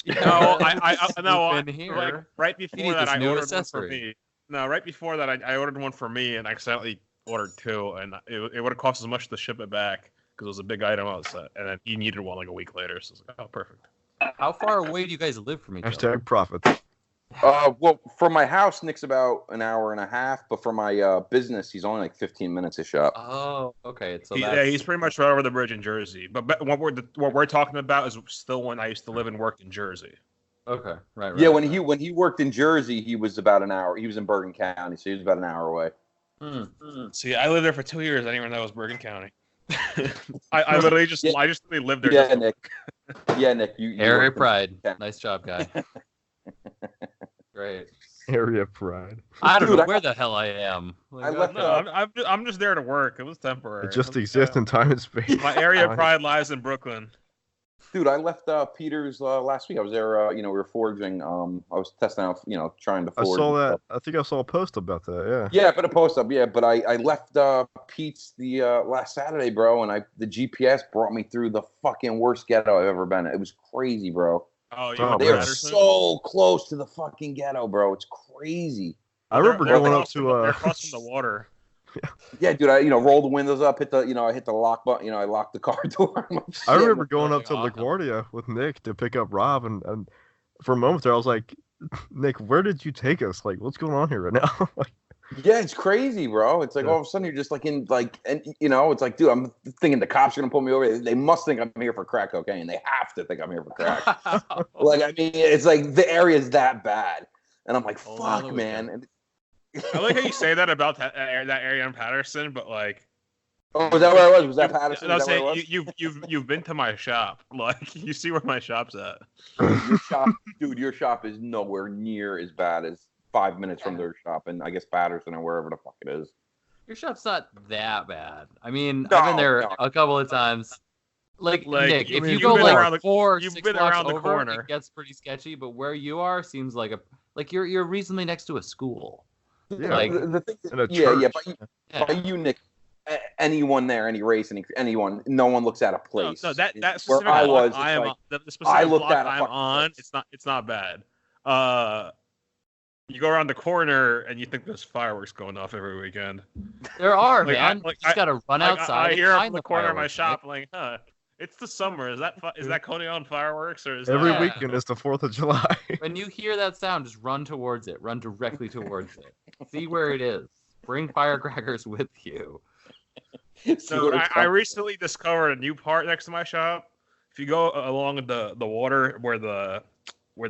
No, Swoop in here. like right You before need that this I new ordered one for accessory. me. No, right before that I ordered one for me and accidentally ordered 2, and it would have cost as much to ship it back because it was a big item outside, and then he needed one like a week later. So I was like, oh, perfect. How far away do you guys live from each other? Hashtag profit. Well, from my house, Nick's about an hour and a half, but for my business, he's only like 15 minutes a shop. Oh, okay. So Yeah, he's pretty much right over the bridge in Jersey. But what we're talking about is still when I used to live and work in Jersey. okay. Right. Yeah, when he worked in Jersey, he was about an hour. He was in Bergen County, so he was about an hour away. See, I lived there for 2 years. I didn't even know it was Bergen County. I literally just lived there. Yeah, just- Nick. Yeah, Nick. You Area worked in- pride. Yeah. Nice job, guy. Great. Area pride. I don't Dude, know I- where the hell I am. I left No, I'm just there to work. It was temporary. It just It was, exists in time and space. My area of Fine. pride lies in Brooklyn. Dude, I left Peter's last week. I was there. We were forging. I was testing out. Trying to I forge. saw and that. stuff. I think I saw a post about that. Yeah. Yeah, I put a post up. Yeah, but I left Pete's the last Saturday, bro, and the GPS brought me through the fucking worst ghetto I've ever been in. It was crazy, bro. Oh, you Oh, went They to are man. Patterson? so close to the fucking ghetto, bro. It's crazy. I remember They're going up across from the- they're to across from the water. Yeah, dude. I rolled the windows up, I hit the lock button. I locked the car door. I'm like, I shit. remember going up to Awesome. LaGuardia with Nick to pick up Rob, and for a moment there I was like, Nick, where did you take us? Like, what's going on here right now? Like, Yeah, it's crazy, bro. It's like Yeah. all of a sudden you're just like in like, and it's like, dude, I'm thinking the cops are gonna pull me over. They must think I'm here for crack cocaine. They have to think I'm here for crack. Like, I mean, it's like the area is that bad, and I'm like, Hold on fuck, a man. weekend. I like how you say that about that area in Patterson, but like. Oh, was that where I was? Was that Patterson? I was Is that where saying it you've been to my shop. Like you see where my shop's at. was? Your shop, dude. Your shop is nowhere near as bad as 5 minutes from their shop, and I guess Patterson or wherever the fuck it is. Your shop's not that bad. I mean, No, I've been there no. a couple of times. Like Nick, if you you've go been like around the- 4 you've 6 been blocks around the over, corner. it gets pretty sketchy. But where you are seems like you're reasonably next to a school. yeah, Like- the thing is, in a yeah, church. by you, Nick. Anyone there, any race, anyone, no one looks at a place. No, that where specific I block was. I am Like, on, the I specific looked block at a I'm fucking on. place. It's not bad. You go around the corner and you think there's fireworks going off every weekend. There are, Like, man. I- like, you just gotta run outside. I and hear up find in the corner of my fireworks, shop, like, huh? It's the summer. Is that Coney Island fireworks or is Every that... weekend is the 4th of July. When you hear that sound, just run towards it. Run directly towards it. See where it is. Bring firecrackers with you. So I recently discovered a new part next to my shop. If you go along the water where the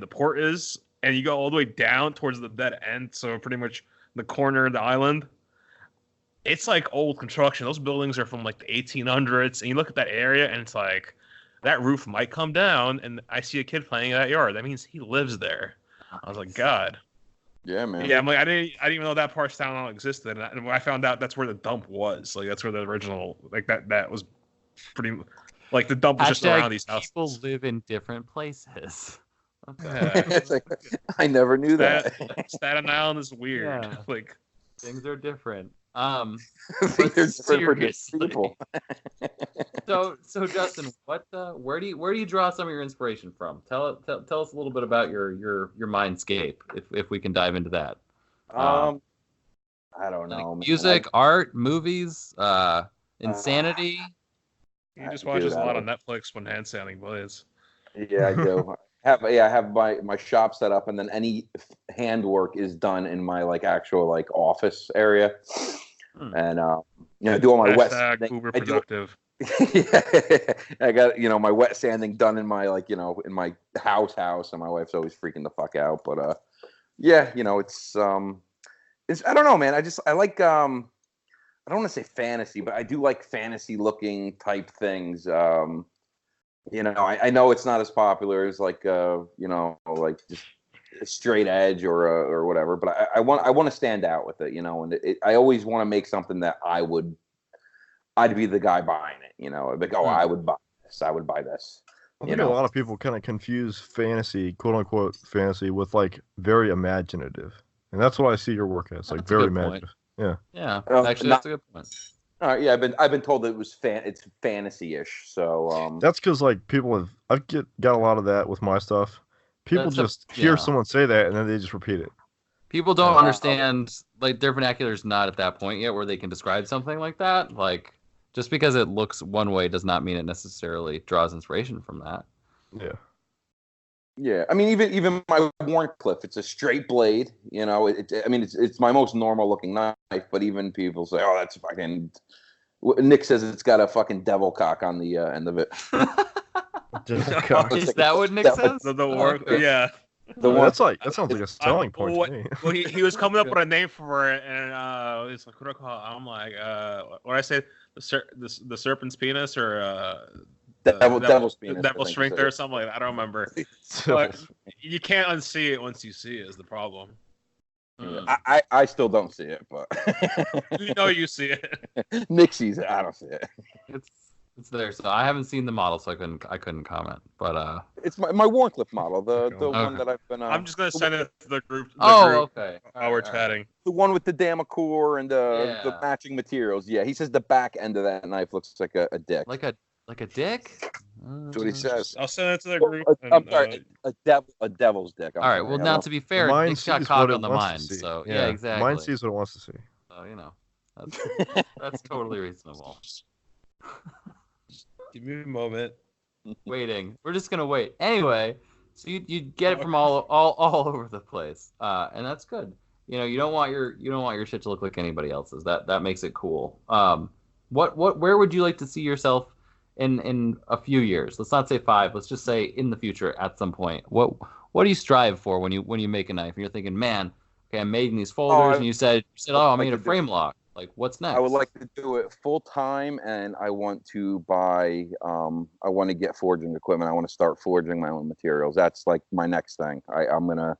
port is, and you go all the way down towards the dead end, so pretty much the corner of the island, it's like old construction. Those buildings are from like the 1800s, and you look at that area, and it's like that roof might come down, and I see a kid playing in that yard. That means he lives there. I was like, God. Yeah, man. Yeah, I'm like, I didn't even know that part of town existed, and when I found out that's where the dump was, like that's where the original, like that was pretty, like the dump was just around these houses. People live in different places. Okay. It's like, I never knew that. Staten Island is weird. Yeah. Like Things are different. They're different for different people. So Justin, where do you draw some of your inspiration from? Tell us a little bit about your mindscape, if we can dive into that. I don't know. Like man. music, art, movies, insanity. he just watches a lot on Netflix when hand sanding plays. Yeah, I do. I have my shop set up, and then any handwork is done in my like actual like office area, and do all my wet sanding. Uber productive. Yeah, I got my wet sanding done in my in my house, and my wife's always freaking the fuck out. But it's I don't know, man. I like I don't want to say fantasy, but I do like fantasy looking type things. I know it's not as popular as like like just straight edge or whatever, but I want to stand out with it, and I always want to make something that I'd be the guy buying it, like, I would buy this. I think a lot of people kind of confuse fantasy, quote unquote fantasy, with like very imaginative, and that's what I see your work as, like very imaginative. Yeah. Actually, that's a good point. Yeah, I've been told that it's fantasy-ish. So that's because like I've got a lot of that with my stuff. People hear someone say that and then they just repeat it. People don't understand, like their vernacular is not at that point yet where they can describe something like that. Like just because it looks one way does not mean it necessarily draws inspiration from that. Yeah. Yeah, I mean, even my Warncliffe, it's a straight blade. It's my most normal looking knife. But even people say, "Oh, that's fucking." Nick says it's got a fucking devil cock on the end of it. Is that what Nick says? Yeah. That sounds like a selling point to me. Well, he was coming up with a name for it, and he's like, "What do I call it?" I'm like, "What I say? The serpent's penis or?" Devil's penis. Devil's sphincter or something like that. I don't remember. But you can't unsee it once you see it is the problem. I still don't see it, but you see it. Nick sees it. I don't see it. It's there. So I haven't seen the model, so I couldn't comment. But it's my Warncliffe model, the one that I've been. I'm just gonna send it to the group. Okay. While we're chatting. The one with the Damacore and the matching materials. Yeah, he says the back end of that knife looks like a dick. Like a dick? That's what he says. I'll send it to the group. I'm sorry, a devil's dick. All right. Well, now to be fair, Nick's got cock on the mind. So yeah, exactly. Mine sees what it wants to see. So that's totally reasonable. Give me a moment. Waiting. We're just gonna wait. Anyway, so you get it from all over the place, and that's good. You don't want your shit to look like anybody else's. That makes it cool. Where would you like to see yourself in a few years? Let's not say 5. Let's just say in the future at some point. What do you strive for when you make a knife and you're thinking, man, okay, I'm making these folders, and you said, I made a frame lock. Like, what's next? I would like to do it full time, and I want to buy. I want to get forging equipment. I want to start forging my own materials. That's like my next thing. I'm gonna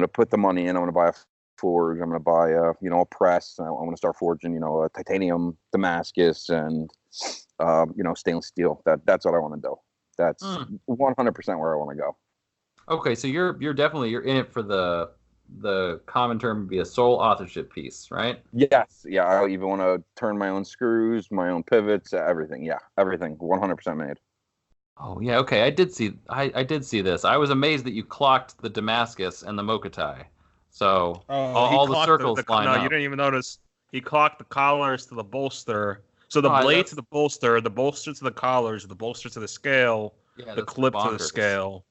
put the money in. I'm gonna buy a forge. I'm gonna buy a press. I want to start forging a titanium Damascus and stainless steel. That's what I want to do. That's 100% where I want to go. Okay, so you're in it for the common term would be a sole authorship piece, right? Yes. Yeah, I even want to turn my own screws, my own pivots, everything. Yeah, everything 100% made. Oh yeah, okay. I did see this. I was amazed that you clocked the Damascus and the Mokatai. So all the circles line up. No, you didn't even notice. He clocked the collars to the bolster, So the blade to the bolster to the collars, the bolster to the scale, the clip to the scale.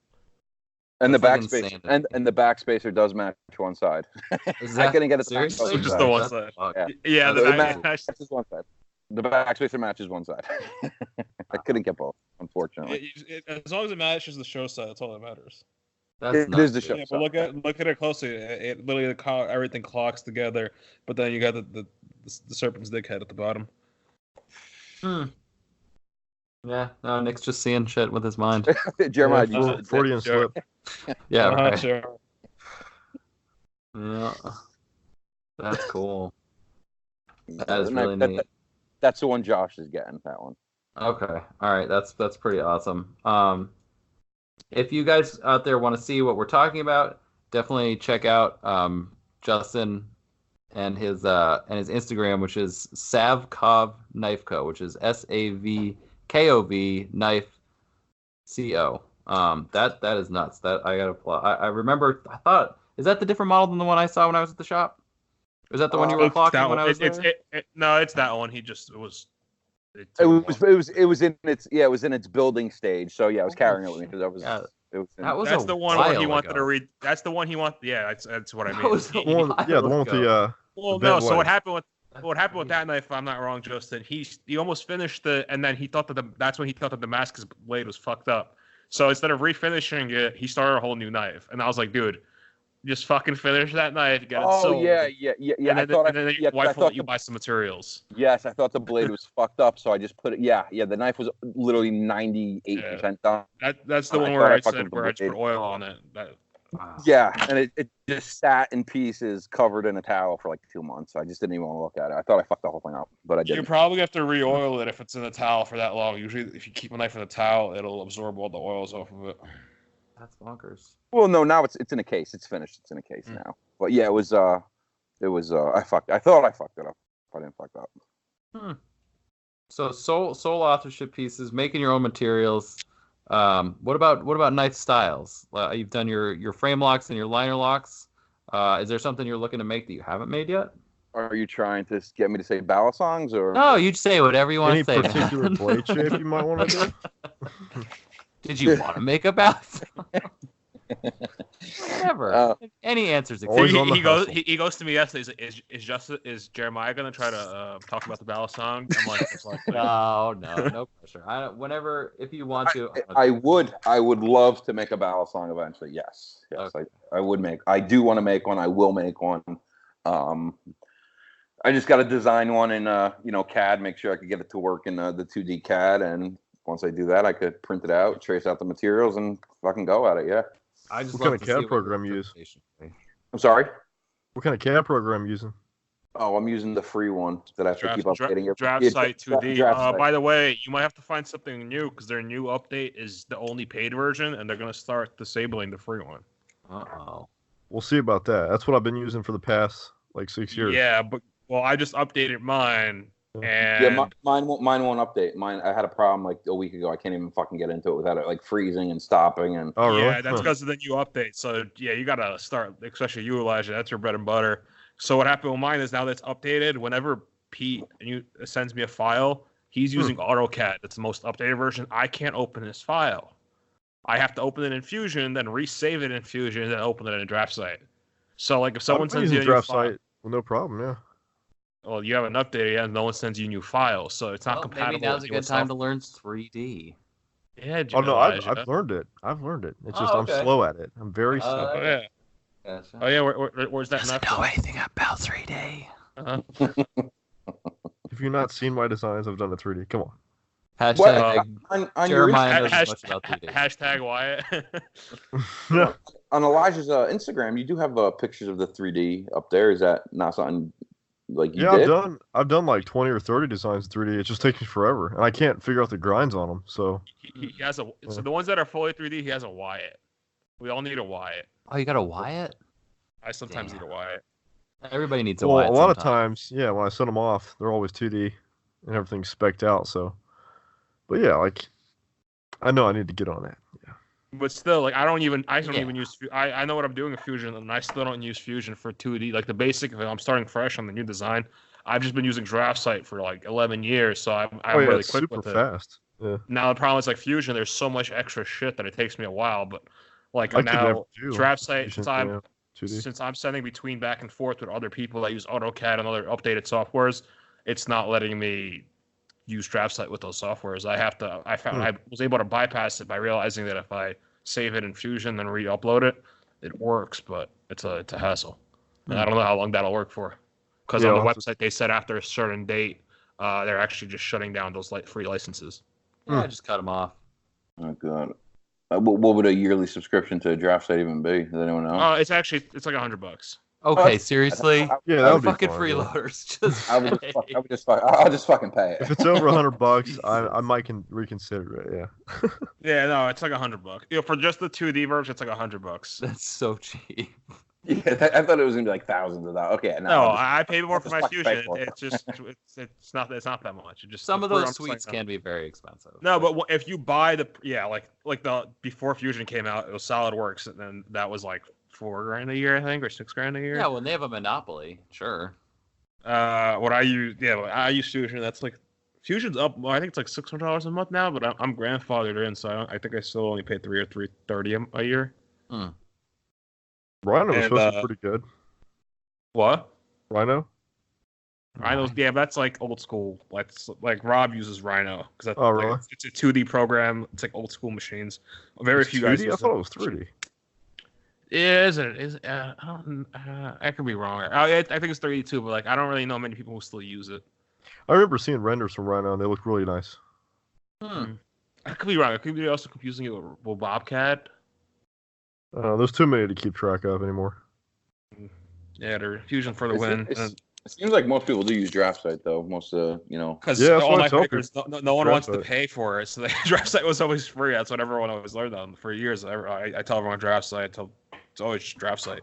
And the backspacer and the backspacer does match one side. I couldn't get it seriously. Just the one side. Yeah, the matches one side. The backspacer matches one side. I couldn't get both, unfortunately. As long as it matches the show side, that's all that matters. It is the show side. But look at it closely. It literally everything clocks together, but then you got the serpent's dick head at the bottom. Yeah, no, Nick's just seeing shit with his mind. Jeremiah, Freudian slip. Yeah, right. Sure. Yeah, that's cool. That is really neat. That's the one Josh is getting. That one. Okay, all right, that's pretty awesome. If you guys out there want to see what we're talking about, definitely check out Justin and his Instagram, which is Savkov Knife Co., which is SAVKOV Knife CO. That is nuts. That I gotta plug. I remember. I thought, is that the different model than the one I saw when I was at the shop? Is that the one you were clocking when I was there? No, it's that one. It was in its building stage. So yeah, I was carrying it with me because that's the one where he wanted to read. That's the one he wanted. Yeah, that's what I mean. The one with the. Well, no. So what happened with that knife? If I'm not wrong, Justin. He almost finished and then he thought that's when he thought that the Damascus blade was fucked up. So instead of refinishing it, he started a whole new knife. And I was like, dude, just fucking finish that knife, get it sold. Oh yeah. And then your wife will let you buy some materials. Yes, I thought the blade was fucked up, so I just put it. Yeah. The knife was literally 98% done. That's the one where I just put oil on it. Yeah, and it just sat in pieces, covered in a towel for like 2 months. I just didn't even want to look at it. I thought I fucked the whole thing up, but I didn't. You probably have to re-oil it if it's in a towel for that long. Usually, if you keep a knife in a towel, it'll absorb all the oils off of it. That's bonkers. Well, no, now it's in a case. It's finished. It's in a case now. But yeah, I thought I fucked it up. I didn't fuck it up. So sole authorship pieces, making your own materials. What about knife styles? You've done your frame locks and your liner locks. Is there something you're looking to make that you haven't made yet? Are you trying to get me to say ballad songs or? No, you say whatever you want to say. Any particular blade shape you might want to do? Did you want to make a ballad song? Whatever. Any answers? He goes to me yesterday. Is Jeremiah gonna try to talk about the ballad song? I'm like, no pressure. If you want to. I would love to make a ballad song eventually. Yes, okay. I would make. I do want to make one. I will make one. I just got to design one in CAD. Make sure I could get it to work in the 2D CAD, and once I do that, I could print it out, trace out the materials, and fucking go at it. Yeah. What kind of CAD program you use? I'm sorry? What kind of CAD program are you using? Oh, I'm using the free one that I have to keep updating. Draft Site 2D. By the way, you might have to find something new because their new update is the only paid version, and they're going to start disabling the free one. Uh-oh. We'll see about that. That's what I've been using for the past 6 years. Yeah, but I just updated mine. And mine won't update. I had a problem a week ago. I can't even fucking get into it without it freezing and stopping. And oh, really? Yeah, that's because of the new update. So yeah, you gotta start, especially you, Elijah. That's your bread and butter. So what happened with mine is now that it's updated, whenever Pete sends me a file, he's using AutoCAD. That's the most updated version. I can't open his file. I have to open it in Fusion, then resave it in Fusion, and then open it in Draft Site. So if someone sends you a new file, well, no problem. Yeah. Well, you haven't updated yet, and no one sends you new files, so it's not compatible. Maybe now's a good time to learn 3D. Yeah. Oh no, I've learned it. It's just I'm slow at it. I'm very slow. Oh yeah. Gotcha. Oh yeah. Where's that? Doesn't know anything about 3D. If you've not seen my designs, I've done a 3D. Come on. Hashtag Jeremiah knows much about 3D. Hashtag Wyatt. Yeah. On Elijah's Instagram, you do have pictures of the 3D up there. Is that not something? I've done 20 or 30 designs in 3D. It just takes me forever, and I can't figure out the grinds on them. So he has so the ones that are fully 3D, he has a Wyatt. We all need a Wyatt. Oh, you got a Wyatt? I sometimes need a Wyatt. Everybody needs a Wyatt. A lot of times, yeah. When I set them off, they're always 2D, and everything's spec'd out. So, but yeah, I know I need to get on that. Yeah. But still, I don't even use. I know what I'm doing in Fusion, and I still don't use Fusion for 2D. The basic, if I'm starting fresh on the new design, I've just been using DraftSight for like 11 years, so I'm yeah, really it's quick super with it. fast. Yeah. Now the problem is like Fusion, there's so much extra shit that it takes me a while. But like I could never now do DraftSight, Fusion, since 2D. since I'm sending between back and forth with other people that use AutoCAD and other updated softwares, it's not letting me use DraftSight with those softwares. I was able to bypass it by realizing that if I save it in Fusion and re-upload it, it works, but it's a hassle. And I don't know how long that'll work for. Because on the website they said after a certain date, they're actually just shutting down those free licenses. Yeah, just cut them off. Oh god. What would a yearly subscription to a DraftSite even be? Does anyone know? It's like $100. Okay, seriously? Yeah, that would be fucking fine, freeloaders. I'll just fucking pay it. If it's over $100, I might reconsider it. Yeah. Yeah, no, it's like $100. For just the 2D version, it's like $100. That's so cheap. Yeah, I thought it was gonna be like thousands of dollars. Okay, no, I pay more for my Fusion. It's It's not that much. Some of those suites can be very expensive. No, but if you buy the like the before Fusion came out, it was SolidWorks, and then that was like $4,000 a year, I think, or $6,000 a year. Yeah, when they have a monopoly, sure. What I use Fusion. That's like Fusion's up. Well, I think it's like $600 a month now, but I'm grandfathered in, so I think I still only pay $300 or $330 a year. Rhino was supposed to be pretty good. What? Rhino? Rhino's that's like old school. Like Rob uses Rhino because really? It's a 2D program. It's like old school machines. Very few 2D? guys. I thought it was 3D. Is it? I could be wrong. I think it's 3D too, but like I don't really know many people who still use it. I remember seeing renders from Rhino, and they look really nice. I could be wrong. I could be also confusing it with Bobcat. There's too many to keep track of anymore. Yeah, they're Fusion for the win. It seems like most people do use DraftSight though. Most because that's all what my I pickers, no one wants to pay for it, so the DraftSight was always free. That's what everyone always learned on for years. I tell everyone DraftSight. It's always just DraftSight.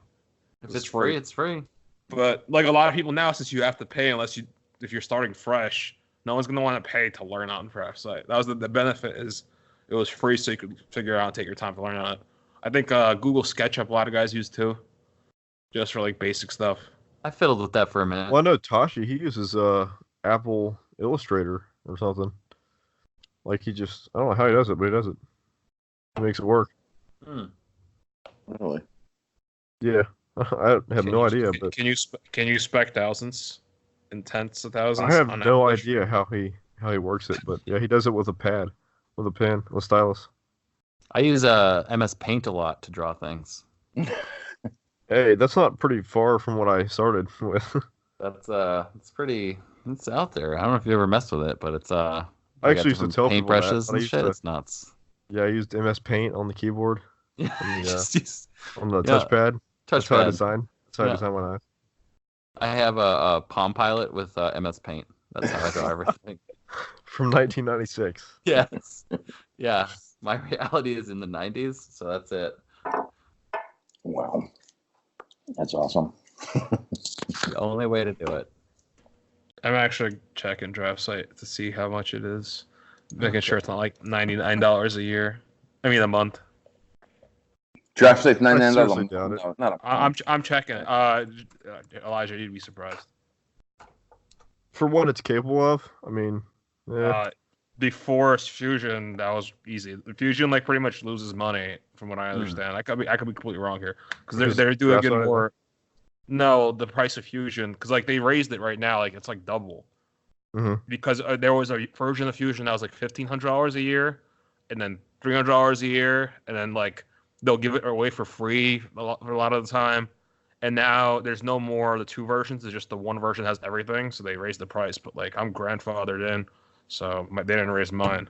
If it's free, it's free. But like a lot of people now, since you have to pay if you're starting fresh, no one's gonna want to pay to learn on DraftSight. That was the benefit is it was free, so you could figure out and take your time to learn on it. I think Google SketchUp a lot of guys use too, just for like basic stuff. I fiddled with that for a minute. Well, I know Tashi, he uses Apple Illustrator or something. Like I don't know how he does it, but he does it. He makes it work. Really? Yeah, I have no idea. But can you spec thousands and tenths of thousands? I have no idea how he works it, but yeah, he does it with a pad, with a pen, with a stylus. I use MS Paint a lot to draw things. Hey, that's not pretty far from what I started with. It's out there. I don't know if you ever messed with it, but it's I actually used to tell people that. Paintbrushes and shit. It's nuts. Yeah, I used MS Paint on the keyboard. Yeah, on the touchpad. That's how I design my eyes. I have a Palm Pilot with MS Paint. That's how I draw everything. From 1996. Yes. Yeah. My reality is in the 90s, so that's it. Wow. That's awesome. The only way to do it. I'm actually checking DraftSight to see how much it is. Making sure it's not like $99 a year. I mean a month. DraftSight's $99 a month. I'm checking. Elijah, you'd be surprised. For what it's capable of, I mean, yeah. Before Fusion, that was easy. Fusion pretty much loses money, from what I understand. I could be completely wrong here because they're doing it more. No, the price of Fusion because they raised it right now, it's double. Because there was a version of Fusion that was $1,500 a year, and then $300 a year, and then they'll give it away for free a lot of the time. And now there's no more of the two versions. It's just the one version has everything, so they raised the price. But I'm grandfathered in. So they didn't raise mine.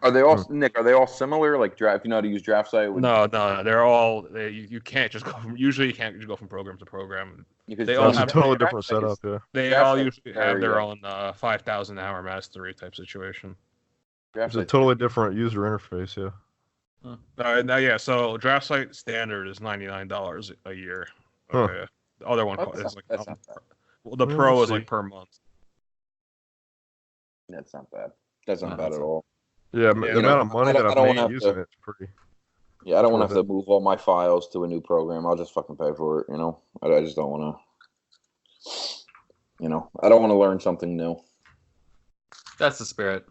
Are they all Nick? Are they all similar? If you know how to use DraftSight? No. They're all. You can't just go from. Usually, you can't just go from program to program. They all have a totally different setup. Yeah. They all usually have their own 5,000 hour mastery type situation. It's a totally different user interface. Yeah. Yeah. So DraftSight standard is $99 a year. Okay. The other one is the pro is per month. That's not bad. That's not bad at all. Yeah, the amount of money that I've made using it's pretty. Yeah, I don't want to have to move all my files to a new program. I'll just fucking pay for it. I just don't want to. You know, I don't want to learn something new. That's the spirit.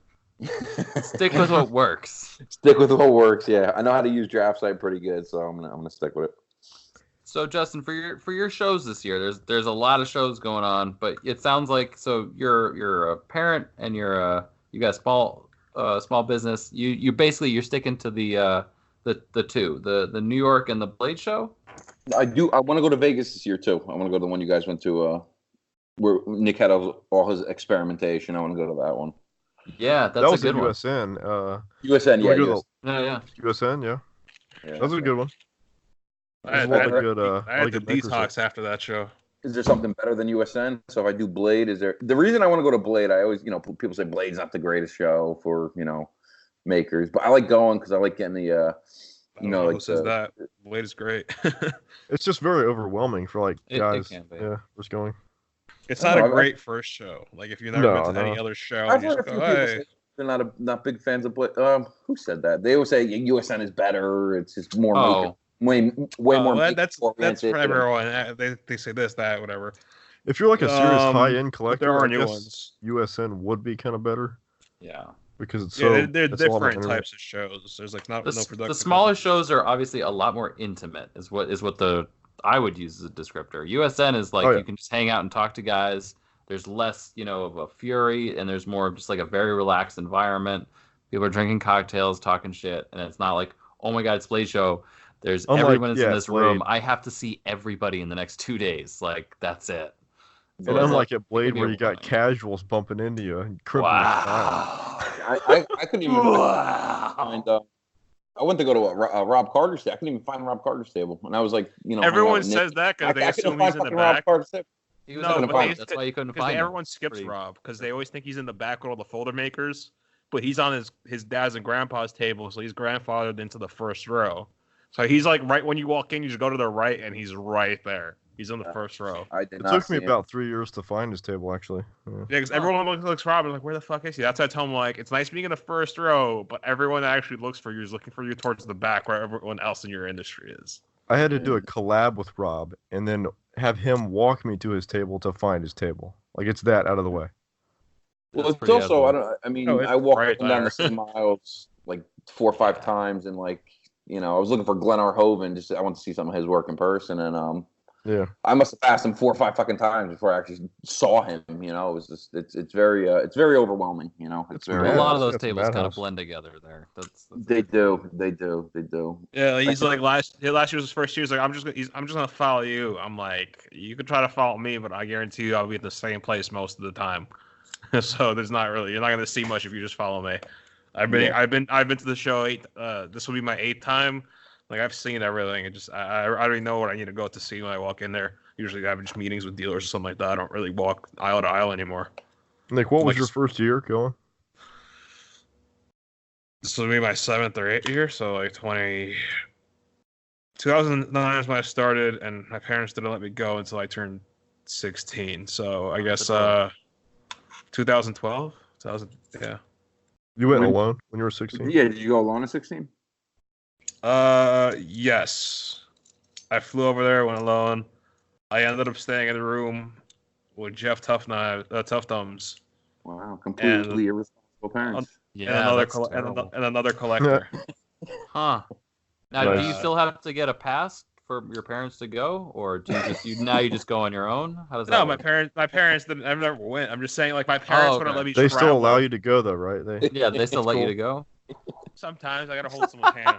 Stick with what works. Stick with what works. Yeah, I know how to use DraftSight pretty good, so I'm gonna stick with it. So Justin, for your shows this year, there's a lot of shows going on, but it sounds like you're a parent and you got a small business. You're sticking to the two, the New York and the Blade show. I want to go to Vegas this year too. I want to go to the one you guys went to, where Nick had all his experimentation. I want to go to that one. Yeah, that was a good one. USN, Yeah. USN, yeah. That was a good one. I had the detox after that show. Is there something better than USN? So if I do Blade, the reason I want to go to Blade? I always, people say Blade's not the greatest show for makers, but I like going because I like getting the who says that Blade is great. It's just very overwhelming for guys. It can be. Yeah, just going. It's not a great first show. Like if you've never been to any other show, I've heard a few people say they're not big fans of Blade. Who said that? They always say USN is better. It's just more way more. That's for everyone. They say this, that, whatever. If you're like a serious high-end collector, there are new ones. USN would be kind of better. Yeah. Because it's they're different types of shows. There's no production. The smaller shows are obviously a lot more intimate. Is what I would use as a descriptor. USN is you can just hang out and talk to guys. There's less, of a fury, and there's more of just like a very relaxed environment. People are drinking cocktails, talking shit, and it's not like, oh my god, it's Blade show. There's everyone is in this room. I have to see everybody in the next 2 days. Like that's it. So and unlike at Blade, where you got casuals bumping into you and crippling I couldn't even find. I went to go to Rob Carter's table. I couldn't even find Rob Carter's table, and I was like, everyone says that because they assume he's in the back. That's why you couldn't find him. Everyone skips Rob because they always think he's in the back with all the folder makers, but he's on his dad's and grandpa's table, so he's grandfathered into the first row. So he's like right when you walk in, you just go to the right, and he's right there. He's in the first row. It took me about 3 years to find his table, actually. Yeah, because everyone looks Rob and like, where the fuck is he? That's why I tell him, like, it's nice being in the first row, but everyone that actually looks for you is looking for you towards the back where everyone else in your industry is. I had to do a collab with Rob and then have him walk me to his table to find his table. Like, it's that out of the way. Well, it's also, I walked up and down the same aisles like 4 or 5 times, and I was looking for Glenn R. Hovind. I want to see some of his work in person, and yeah, I must have passed him 4 or 5 fucking times before I actually saw him. It was just it's very overwhelming. It's very a lot of those tables kind of blend together there. They do. Yeah, he's like last year's his first year. He's like, I'm just gonna follow you. I'm like, you could try to follow me, but I guarantee you I'll be at the same place most of the time. So you're not gonna see much if you just follow me. I've been to the show 8. This will be my 8th time. Like I've seen everything. I already know what I need to go to see when I walk in there. Usually I have just meetings with dealers or something like that. I don't really walk aisle to aisle anymore. Nick, what was your first year going? This will be my 7th or 8th year, so like 2009 is when I started, and my parents didn't let me go until I turned 16. So I guess 2012, yeah. You went alone when you were 16? Yeah, did you go alone at 16? Yes. I flew over there, went alone. I ended up staying in the room with Jeff Tough Thumbs. Wow, completely irresponsible parents. And another collector. Huh. Now, do you still have to get a pass for your parents to go, or do you just go on your own? How does that work? My parents didn't. I never went. I'm just saying, like my parents wouldn't let me. They still allow you to go, though, right? They still let you to go. Sometimes I gotta hold someone's hand.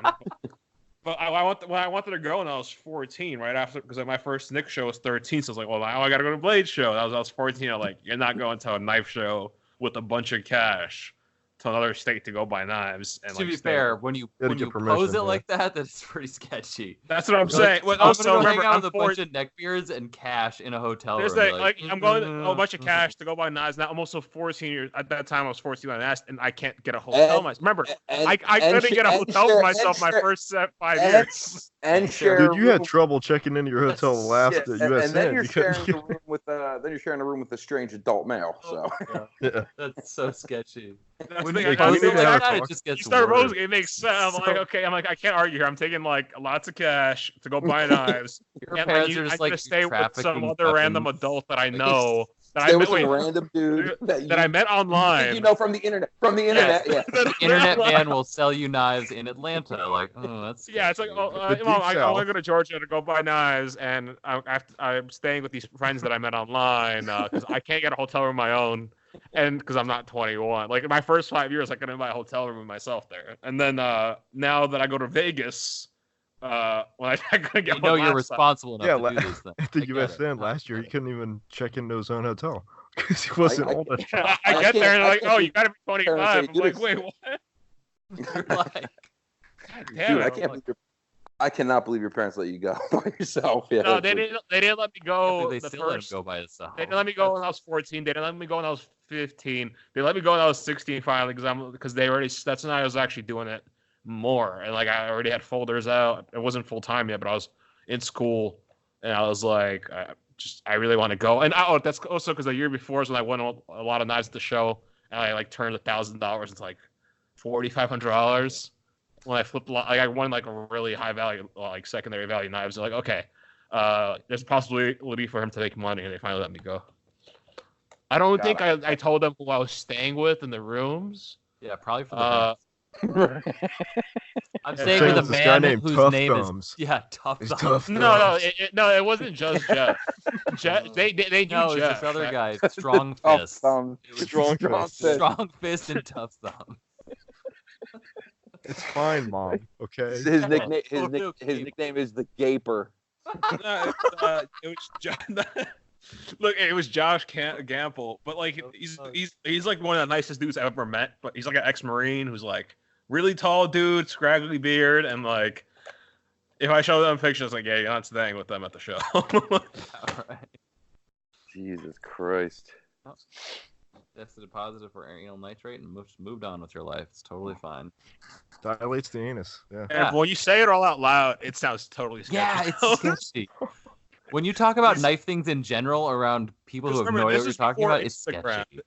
But when I wanted to go when I was 14, right after, because my first Nick show was 13, so I was like, well, now I gotta go to Blade show. I was 14. I'm like, you're not going to a knife show with a bunch of cash to another state to go buy knives. And to be fair, when you pose it like that, that's pretty sketchy. That's what I'm saying. But also, remember, hang out with a bunch of neckbeards and cash in a hotel room. I'm going to a bunch of cash to go buy knives. Now I'm also 14 years. At that time, I was 14 when I asked, and I can't get a hotel myself. Remember, I couldn't get a hotel for myself my first 5 years. And share. Dude, you had trouble checking into your hotel last at USN. And then you're sharing a room with a strange adult male. So that's so sketchy. It just gets worse. It makes sense. I'm like, I can't argue here. I'm taking like lots of cash to go buy knives. Your parents are just I stay with some other random adult that I know There was some random dude that I met online. You know, from the internet. From the internet, yeah. The internet man will sell you knives in Atlanta. Like, oh, that's yeah. It's like, Mom, I want to go to Georgia to go buy knives, and I'm staying with these friends that I met online because I can't get a hotel room of my own, and because I'm not 21. Like in my first 5 years, I couldn't buy a hotel room myself there, and then now that I go to Vegas. When I couldn't get you're responsible enough to do this thing. At the USN last year, he couldn't even check into his own hotel because he wasn't old enough. I get there and they're like, "Oh, you got to be 25." I'm like, "Wait, what?" Like, dude, I cannot believe your parents let you go by yourself. Yeah, no, they didn't let me go. They still let him go by himself. They didn't let me go when I was 14. They didn't let me go when I was 15. They let me go when I was 16 finally because they already. That's when I was actually doing it more, and like I already had folders out. It wasn't full time yet, but I was in school, and I was like, I really want to go. And that's also because the year before is when I won a lot of knives at the show, and I like turned $1,000 into like $4,500 when I flipped. Like I won like a really high value, like secondary value knives. They're like, okay, there's a possibility for him to make money, and they finally let me go. I don't think I told them who I was staying with in the rooms. Yeah, probably for the I'm staying with a man whose name is Tough Thumbs. No, it wasn't just Jeff. They knew Jeff. It was this other guy, Strong Fist. Strong Fist and Tough Thumb. It's fine, Mom. Okay. His nickname is the Gaper. It was Josh Gamble, but like he's like one of the nicest dudes I've ever met. But he's like an ex-Marine who's like really tall dude, scraggly beard, and like if I show them pictures, like yeah, you're not staying with them at the show. All right. Jesus Christ. Tested positive for arenal nitrate and moved on with your life. It's totally fine. Dilates the anus. Yeah. And when you say it all out loud, it sounds totally sketchy. Yeah, it's sketchy. When you talk about knife things in general around people who have no idea what you're talking about, it's sketchy.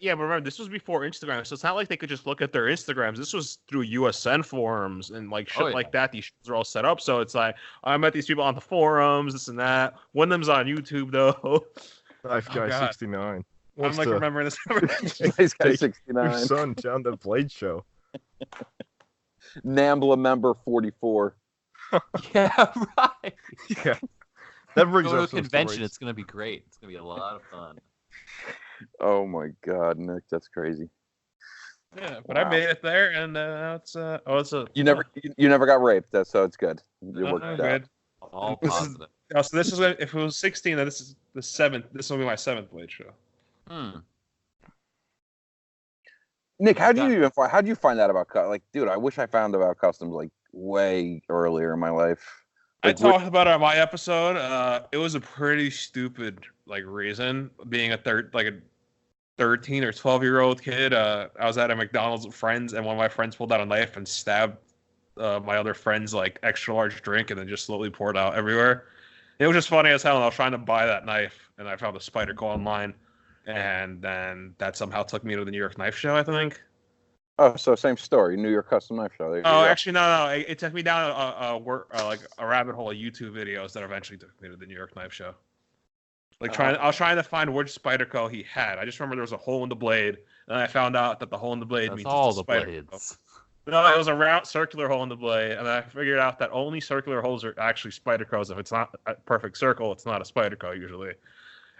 Yeah, but remember, this was before Instagram, so it's not like they could just look at their Instagrams. This was through USN forums and like shit like that. These shows are all set up, so it's like I met these people on the forums, this and that. One of them's on YouTube though. Knife Guy 69. I'm like remembering this. Knife Guy 69. Your son down the Blade show. NAMBLA member 44. Yeah, right. Yeah. That brings Go up to a convention. It's going to be great. It's going to be a lot of fun. Oh my God, Nick, that's crazy. Yeah, but wow. I made it there, and now it's you never got raped, so it's good. You worked it out. All positive. So this is if it was 16, then this is the 7th. This will be my 7th Blade show. Nick, how do you find out about like, dude? I wish I found about customs like way earlier in my life. Like, I talked about it on my episode. It was a pretty stupid like reason. Being a 13 or 12-year-old kid, I was at a McDonald's with friends, and one of my friends pulled out a knife and stabbed my other friend's like extra large drink, and then just slowly poured out everywhere. It was just funny as hell. And I was trying to buy that knife, and I found a Spyderco online, and then that somehow took me to the New York Knife Show, I think. Oh, so same story, New York Custom Knife Show. Actually, no. It took me down like a rabbit hole of YouTube videos that eventually took me to the New York Knife Show. Like I was trying to find which Spyderco he had. I just remember there was a hole in the blade, and I found out that the hole in the blade means all it's a the Spyderco. blades. No, it was a round circular hole in the blade, and I figured out that only circular holes are actually Spydercos. If it's not a perfect circle, it's not a Spyderco usually.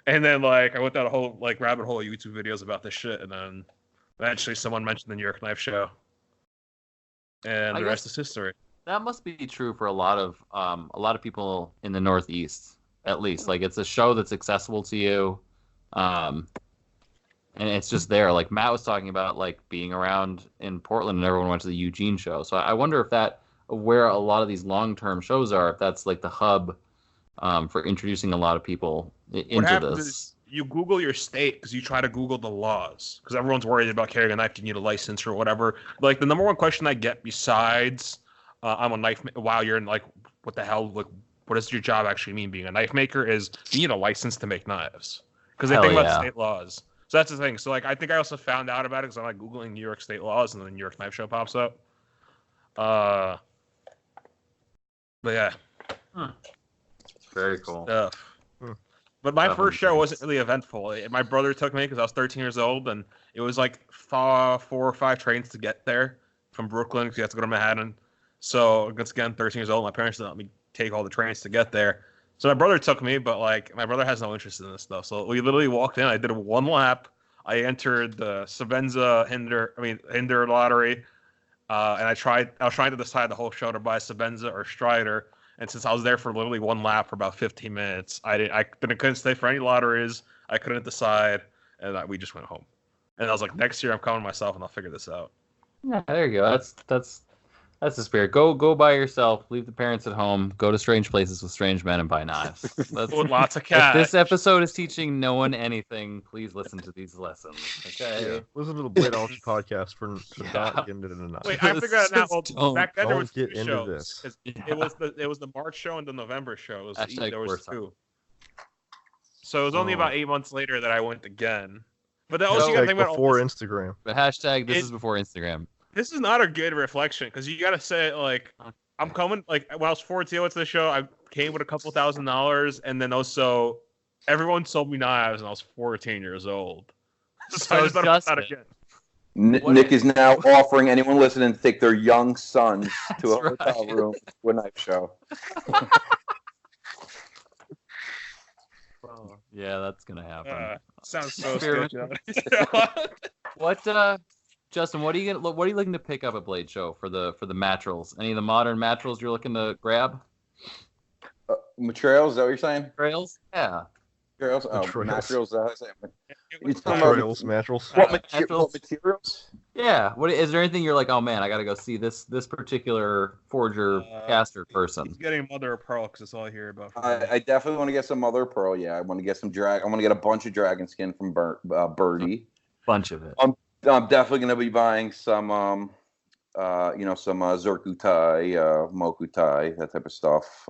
And then like I went down a whole like rabbit hole of YouTube videos about this shit, and then eventually someone mentioned the New York Knife Show, and the rest is history. That must be true for a lot of people in the Northeast, at least. Like it's a show that's accessible to you, and it's just there. Like Matt was talking about, like being around in Portland, and everyone went to the Eugene show. So I wonder if that, where a lot of these long-term shows are, if that's like the hub for introducing a lot of people into this. You Google your state because you try to Google the laws because everyone's worried about carrying a knife. Do you need a license or whatever? Like the number one question I get besides I'm a knife while you're in like what the hell, like what does your job actually mean being a knife maker is do you need a license to make knives because they think about the state laws. So that's the thing. So like I think I also found out about it because I'm like Googling New York state laws and then the New York Knife Show pops up. But yeah. Very cool. But But my first show wasn't really eventful. My brother took me because I was 13 years old, and it was like 4 or 5 trains to get there from Brooklyn because you have to go to Manhattan. So, once again, 13 years old, my parents didn't let me take all the trains to get there. So my brother took me, but like my brother has no interest in this stuff. So we literally walked in. I did 1 lap. I entered the Savenza Hinder lottery, and I was trying to decide the whole show to buy Savenza or Strider. And since I was there for literally 1 lap for about 15 minutes, I couldn't stay for any lotteries. I couldn't decide, and we just went home. And I was like, next year I'm coming myself, and I'll figure this out. Yeah, there you go. That's the spirit. Go by yourself. Leave the parents at home. Go to strange places with strange men and buy knives. With lots of cash. If this episode is teaching no one anything, please listen to these lessons. Okay. Yeah. Listen to the Bladeology podcast for not getting into the knives. Wait, I figured out now. Well, back then there was 2 get shows. into this. It was the March show and the November show. There was 2. Up. So it was only about 8 months later that I went again. But the also you gotta think about before Instagram. But hashtag this is before Instagram. This is not a good reflection because you gotta say like I'm coming like when I was 14 went to the show I came with a couple $1,000 and then also everyone sold me knives and I was 14 years old. So I just thought about that again. Nick is now offering anyone listening to take their young sons to a That's hotel right. room to a knife show. Yeah, that's gonna happen. Sounds so Spirit. sketchy. What Justin, what are you looking to pick up at Blade Show for the matrils? Any of the modern matrils you're looking to grab? Materials, is that what you're saying? Trails? Yeah. Materials? Oh, Materials. materials. You're talking Materials, about matrils. what materials? Yeah. What is there anything you're like, oh man, I gotta go see this particular forger caster person? He's getting mother of pearl because that's all I hear about. I definitely want to get some mother of pearl. Yeah, I want to get some I want to get a bunch of dragon skin from Birdie. Bunch of it. I'm definitely going to be buying some, some Zerkutai, Mokutai, that type of stuff.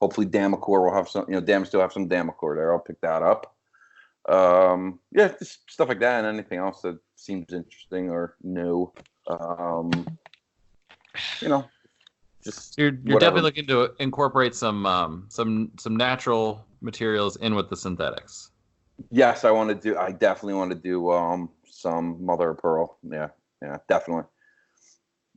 Hopefully Damacor will have some, Dam still have some Damacor there. I'll pick that up. Yeah, just stuff like that and anything else that seems interesting or new. Just You're whatever. definitely looking to incorporate some natural materials in with the synthetics. Yes, I definitely want to do some mother of pearl. Yeah, definitely.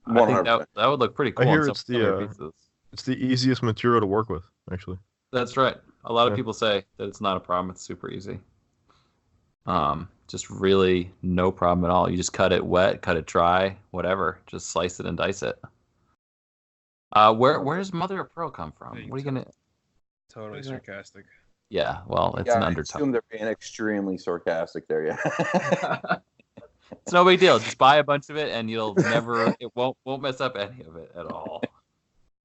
I think that would look pretty cool. I hear on it's some pieces. it's the easiest material to work with, actually. That's right. A lot of people say that it's not a problem. It's super easy. Just really no problem at all. You just cut it wet, cut it dry, whatever. Just slice it and dice it. Where does mother of pearl come from? What are you gonna? Totally sarcastic. Yeah, well, it's an I undertone. assume they're being extremely sarcastic there. Yeah. It's no big deal. Just buy a bunch of it, and it won't mess up any of it at all.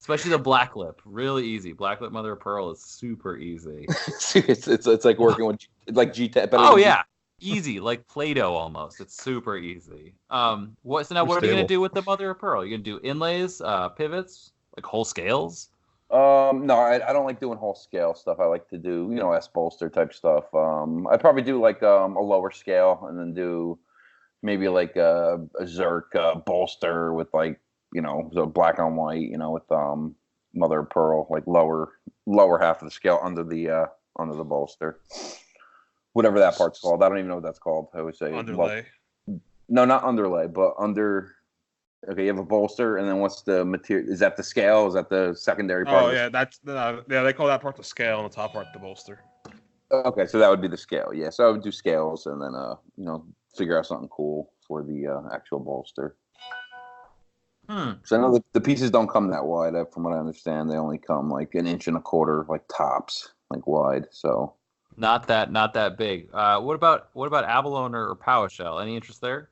Especially the black lip, really easy. Black lip mother of pearl is super easy. it's like working with like G10. Oh yeah, easy like Play-Doh almost. It's super easy. What are you gonna do with the mother of pearl? You gonna do inlays, pivots, like whole scales? No, I don't like doing whole scale stuff. I like to do, S bolster type stuff. I'd probably do like a lower scale and then do maybe like a Zerk bolster with like, the black on white, with mother of pearl, like lower half of the scale under the bolster. Whatever that part's called. I don't even know what that's called. I always say Underlay. No, not underlay, but under. Okay, you have a bolster, and then what's the material? Is that the scale? Is that the secondary part? Oh yeah, they call that part the scale and the top part the bolster. Okay, so that would be the scale. Yeah, so I would do scales and then figure out something cool for the actual bolster. So I know the pieces don't come that wide. From what I understand, they only come like 1.25 inches, like tops, like wide. So Not that big. What about Abalone or Powershell? Any interest there?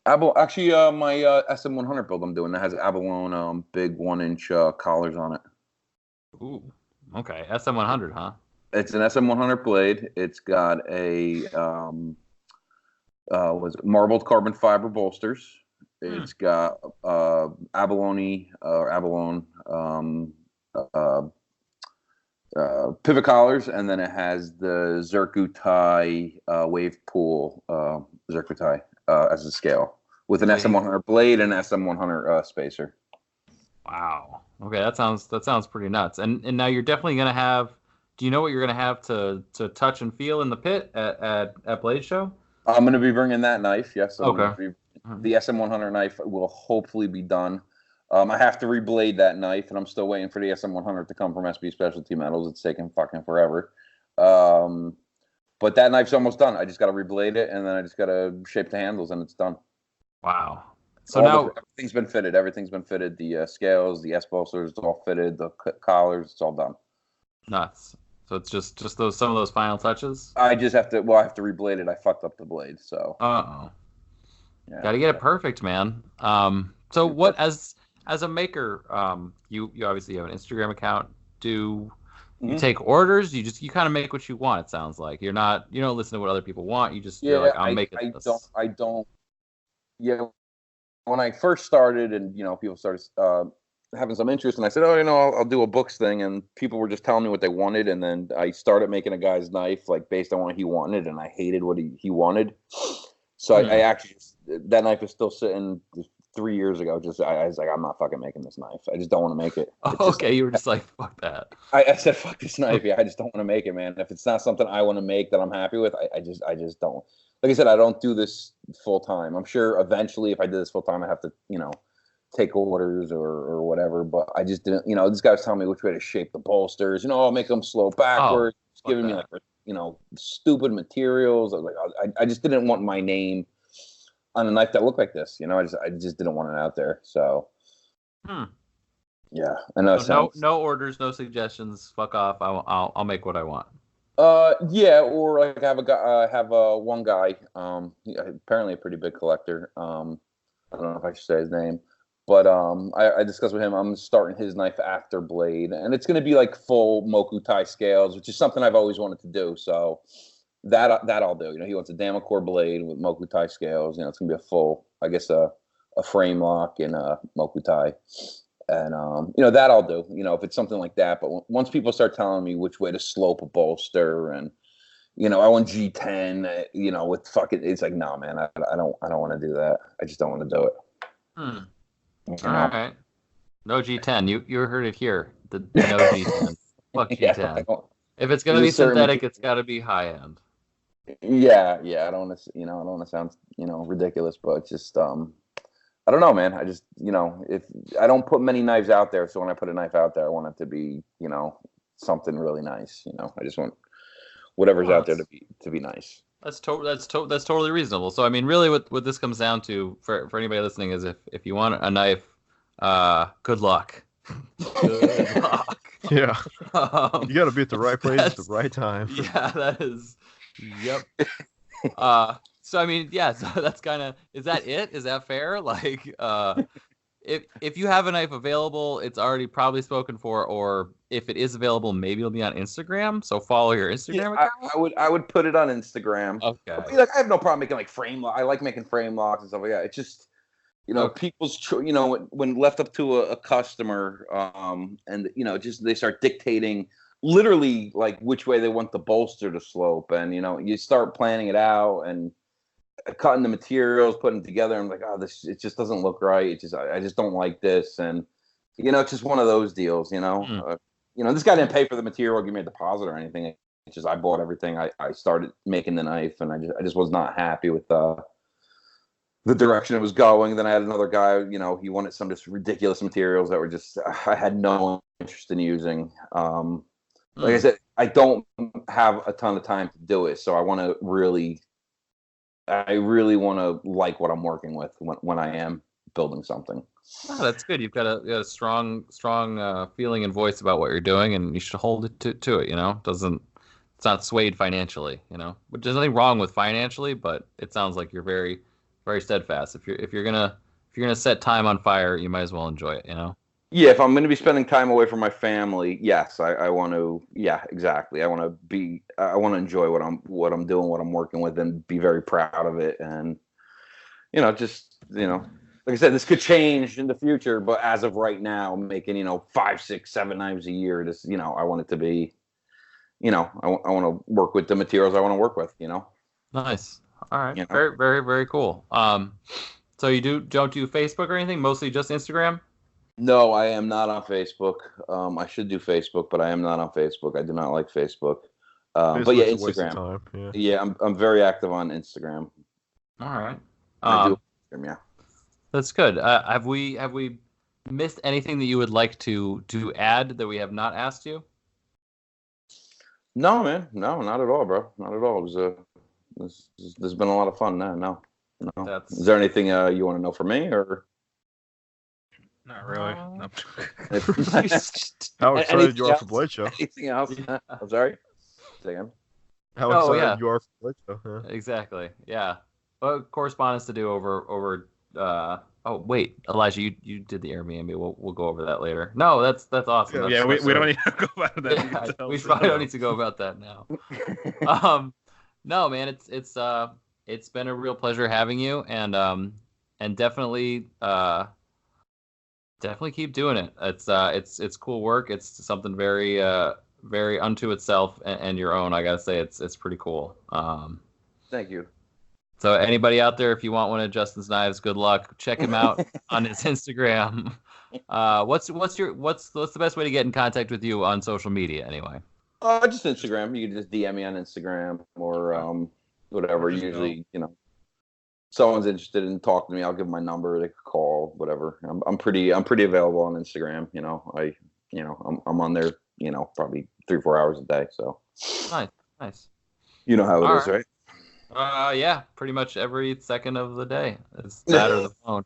Actually, my SM100 build I'm doing that has Abalone big 1-inch collars on it. Ooh, okay. SM100, huh? It's an SM100 blade. It's got a marbled carbon fiber bolsters. It's got Abalone pivot collars, and then it has the Zerkutai wave pool Zerkutai as a scale with an SM100 blade and SM100 spacer. Wow. Okay, that sounds pretty nuts. And now you're definitely gonna have do you know what you're gonna have to touch and feel in the pit at Blade Show? I'm going to be bringing that knife. Yes. Okay. The SM100 knife will hopefully be done. I have to reblade that knife, and I'm still waiting for the SM100 to come from SB Specialty Metals. It's taking fucking forever. But that knife's almost done. I just got to reblade it, and then I just got to shape the handles, and it's done. Wow. So now everything's been fitted. Everything's been fitted. The scales, the S-bolsters, it's all fitted. The collars, it's all done. Nuts. So it's just some of those final touches. I just have to. Well, I have to reblade it. I fucked up the blade, so. Yeah. Got to get it perfect, man. So what as a maker, you obviously have an Instagram account. Do you take orders? You kind of make what you want. It sounds like you don't listen to what other people want. You're like, I'm making this. I don't. Yeah. When I first started, and people started having some interest, and I said, I'll do a books thing, and people were just telling me what they wanted, and then I started making a guy's knife like based on what he wanted, and I hated what he wanted. So I actually that knife is still sitting 3 years ago. I was like, I'm not fucking making this knife. I just don't want to make it. Okay, you were just like, fuck that. I said, fuck this knife. Yeah, I just don't want to make it, man. If it's not something I want to make that I'm happy with, I just don't. Like I said, I don't do this full time. I'm sure eventually, if I did this full time, I have to, take orders or whatever. But I just didn't. This guy was telling me which way to shape the bolsters. I'll make them slow backwards. Giving me stupid materials. I was like, I just didn't want my name on a knife that looked like this. I just didn't want it out there. So. Yeah, I know. So no orders, no suggestions. Fuck off. I'll make what I want. Yeah, or like I have one guy, apparently a pretty big collector. I don't know if I should say his name, but I discussed with him. I'm starting his knife after Blade, and it's going to be like full Mokutai scales, which is something I've always wanted to do. So that I'll do. He wants a Damacore blade with Mokutai scales. It's going to be a full, I guess, a frame lock and a Mokutai. And, that I'll do, if it's something like that. But once people start telling me which way to slope a bolster and, I want G10, with fucking, it's like, no, man, I don't want to do that. I just don't want to do it. All right. No G10. You heard it here. No G10. Fuck G10. Yeah, if it's going to be synthetic, it's got to be high end. Yeah. I don't want to, I don't want to sound, ridiculous, but it's just, I don't know, man. I just, if I don't put many knives out there, so when I put a knife out there, I want it to be, something really nice. I just want whatever's out there to be nice. That's totally reasonable. So I mean, really, what this comes down to for anybody listening is if you want a knife, good luck. Good luck. Yeah. You got to be at the right place at the right time. Yeah, that is. Yep. So I mean, yeah. So that's kind of. Is that it? Is that fair? Like, if you have a knife available, it's already probably spoken for. Or if it is available, maybe it'll be on Instagram. So follow your Instagram account. I would put it on Instagram. Okay. Like I have no problem making like frame. I like making frame locks and stuff like that. It's just, people's when left up to a customer, and just they start dictating literally like which way they want the bolster to slope, and you start planning it out and cutting the materials, putting them together. I'm like, it just doesn't look right. I just don't like this, and it's just one of those deals. This guy didn't pay for the material, or give me a deposit or anything. It's just I bought everything. I started making the knife, and I just was not happy with the direction it was going. Then I had another guy. He wanted some just ridiculous materials that were just I had no interest in using. Like I said, I don't have a ton of time to do it, so I really want to like what I'm working with when I am building something. Oh, that's good. You've got a strong feeling and voice about what you're doing, and you should hold it to it. It's not swayed financially. But there's nothing wrong with financially, but it sounds like you're very, very steadfast. If you're gonna set time on fire, you might as well enjoy it. Yeah, if I'm going to be spending time away from my family, yes, I want to. Yeah, exactly. I want to enjoy what I'm doing, what I'm working with, and be very proud of it. And like I said, this could change in the future, but as of right now, I'm making 5, 6, 7 knives a year. Just I want it to be, I want to work with the materials I want to work with. Nice. All right. Very, very, very cool. So you don't do Facebook or anything? Mostly just Instagram? No, I am not on Facebook. I should do Facebook, but I am not on Facebook. I do not like Facebook. But yeah, Facebook's a waste of Instagram. time. Yeah. Yeah, I'm very active on Instagram. All right. I do Instagram, yeah. That's good. Have we missed anything that you would like to add that we have not asked you? No, man. No, not at all, bro. Not at all. It was there's been a lot of fun. No. Is there anything you want to know from me, or? Not really. No. How excited you are for Blade Show? Anything else? I'm sorry. Say again. How excited you are for Blade Show? Yeah. Exactly. Yeah. Correspondence to do over. Oh wait, Elijah, you did the Airbnb. We'll go over that later. No, that's awesome. Yeah, that's we don't need to go about that. Yeah, we probably don't need to go about that now. No, man, it's been a real pleasure having you, and definitely keep doing it. It's cool work. It's something very very unto itself and your own. I gotta say, it's pretty cool. Thank you. So anybody out there, if you want one of Justin's knives, good luck. Check him out on his Instagram. What's the best way to get in contact with you on social media anyway? Just Instagram. You can just DM me on Instagram or whatever. Usually, someone's interested in talking to me, I'll give them my number. They could call, whatever. I'm pretty available on Instagram. I'm on there. Probably 3-4 hours a day. So nice. You know how it is, right? Yeah, pretty much every second of the day. It's that or the phone.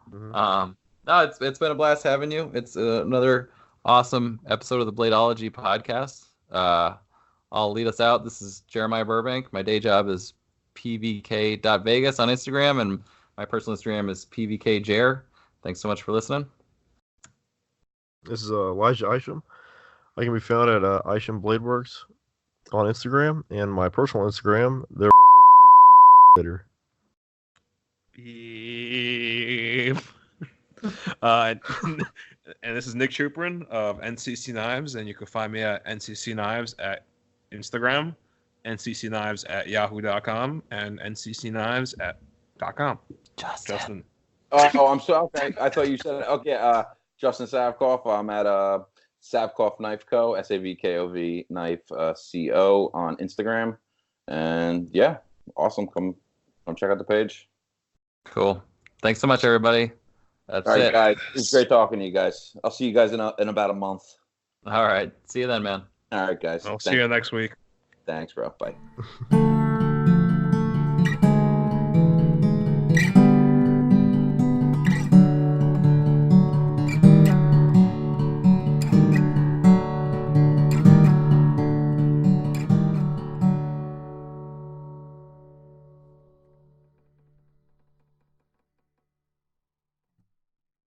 Mm-hmm. No, it's been a blast having you. It's another awesome episode of the Bladeology podcast. I'll lead us out. This is Jeremiah Burbank. My day job is pvk.vegas on Instagram, and my personal Instagram is pvkjer. Thanks so much for listening. This is Elijah Isham. I can be found at Isham Bladeworks on Instagram, and my personal Instagram, there was a fish in the percolator. And this is Nick Chuperin of NCC Knives, and you can find me at NCC Knives at Instagram, NCC Knives at yahoo.com, and NCC Knives at .com. Justin. Oh, I'm sorry. Okay. I thought you said, okay, Justin Savkov. I'm at Savkov Knife Co., SAVKOV Knife CO on Instagram. And yeah, awesome. Come check out the page. Cool. Thanks so much, everybody. That's all right, it. Guys. It's great talking to you guys. I'll see you guys in about a month. All right. See you then, man. All right, guys. I'll see you next week. Thanks, bro. Bye.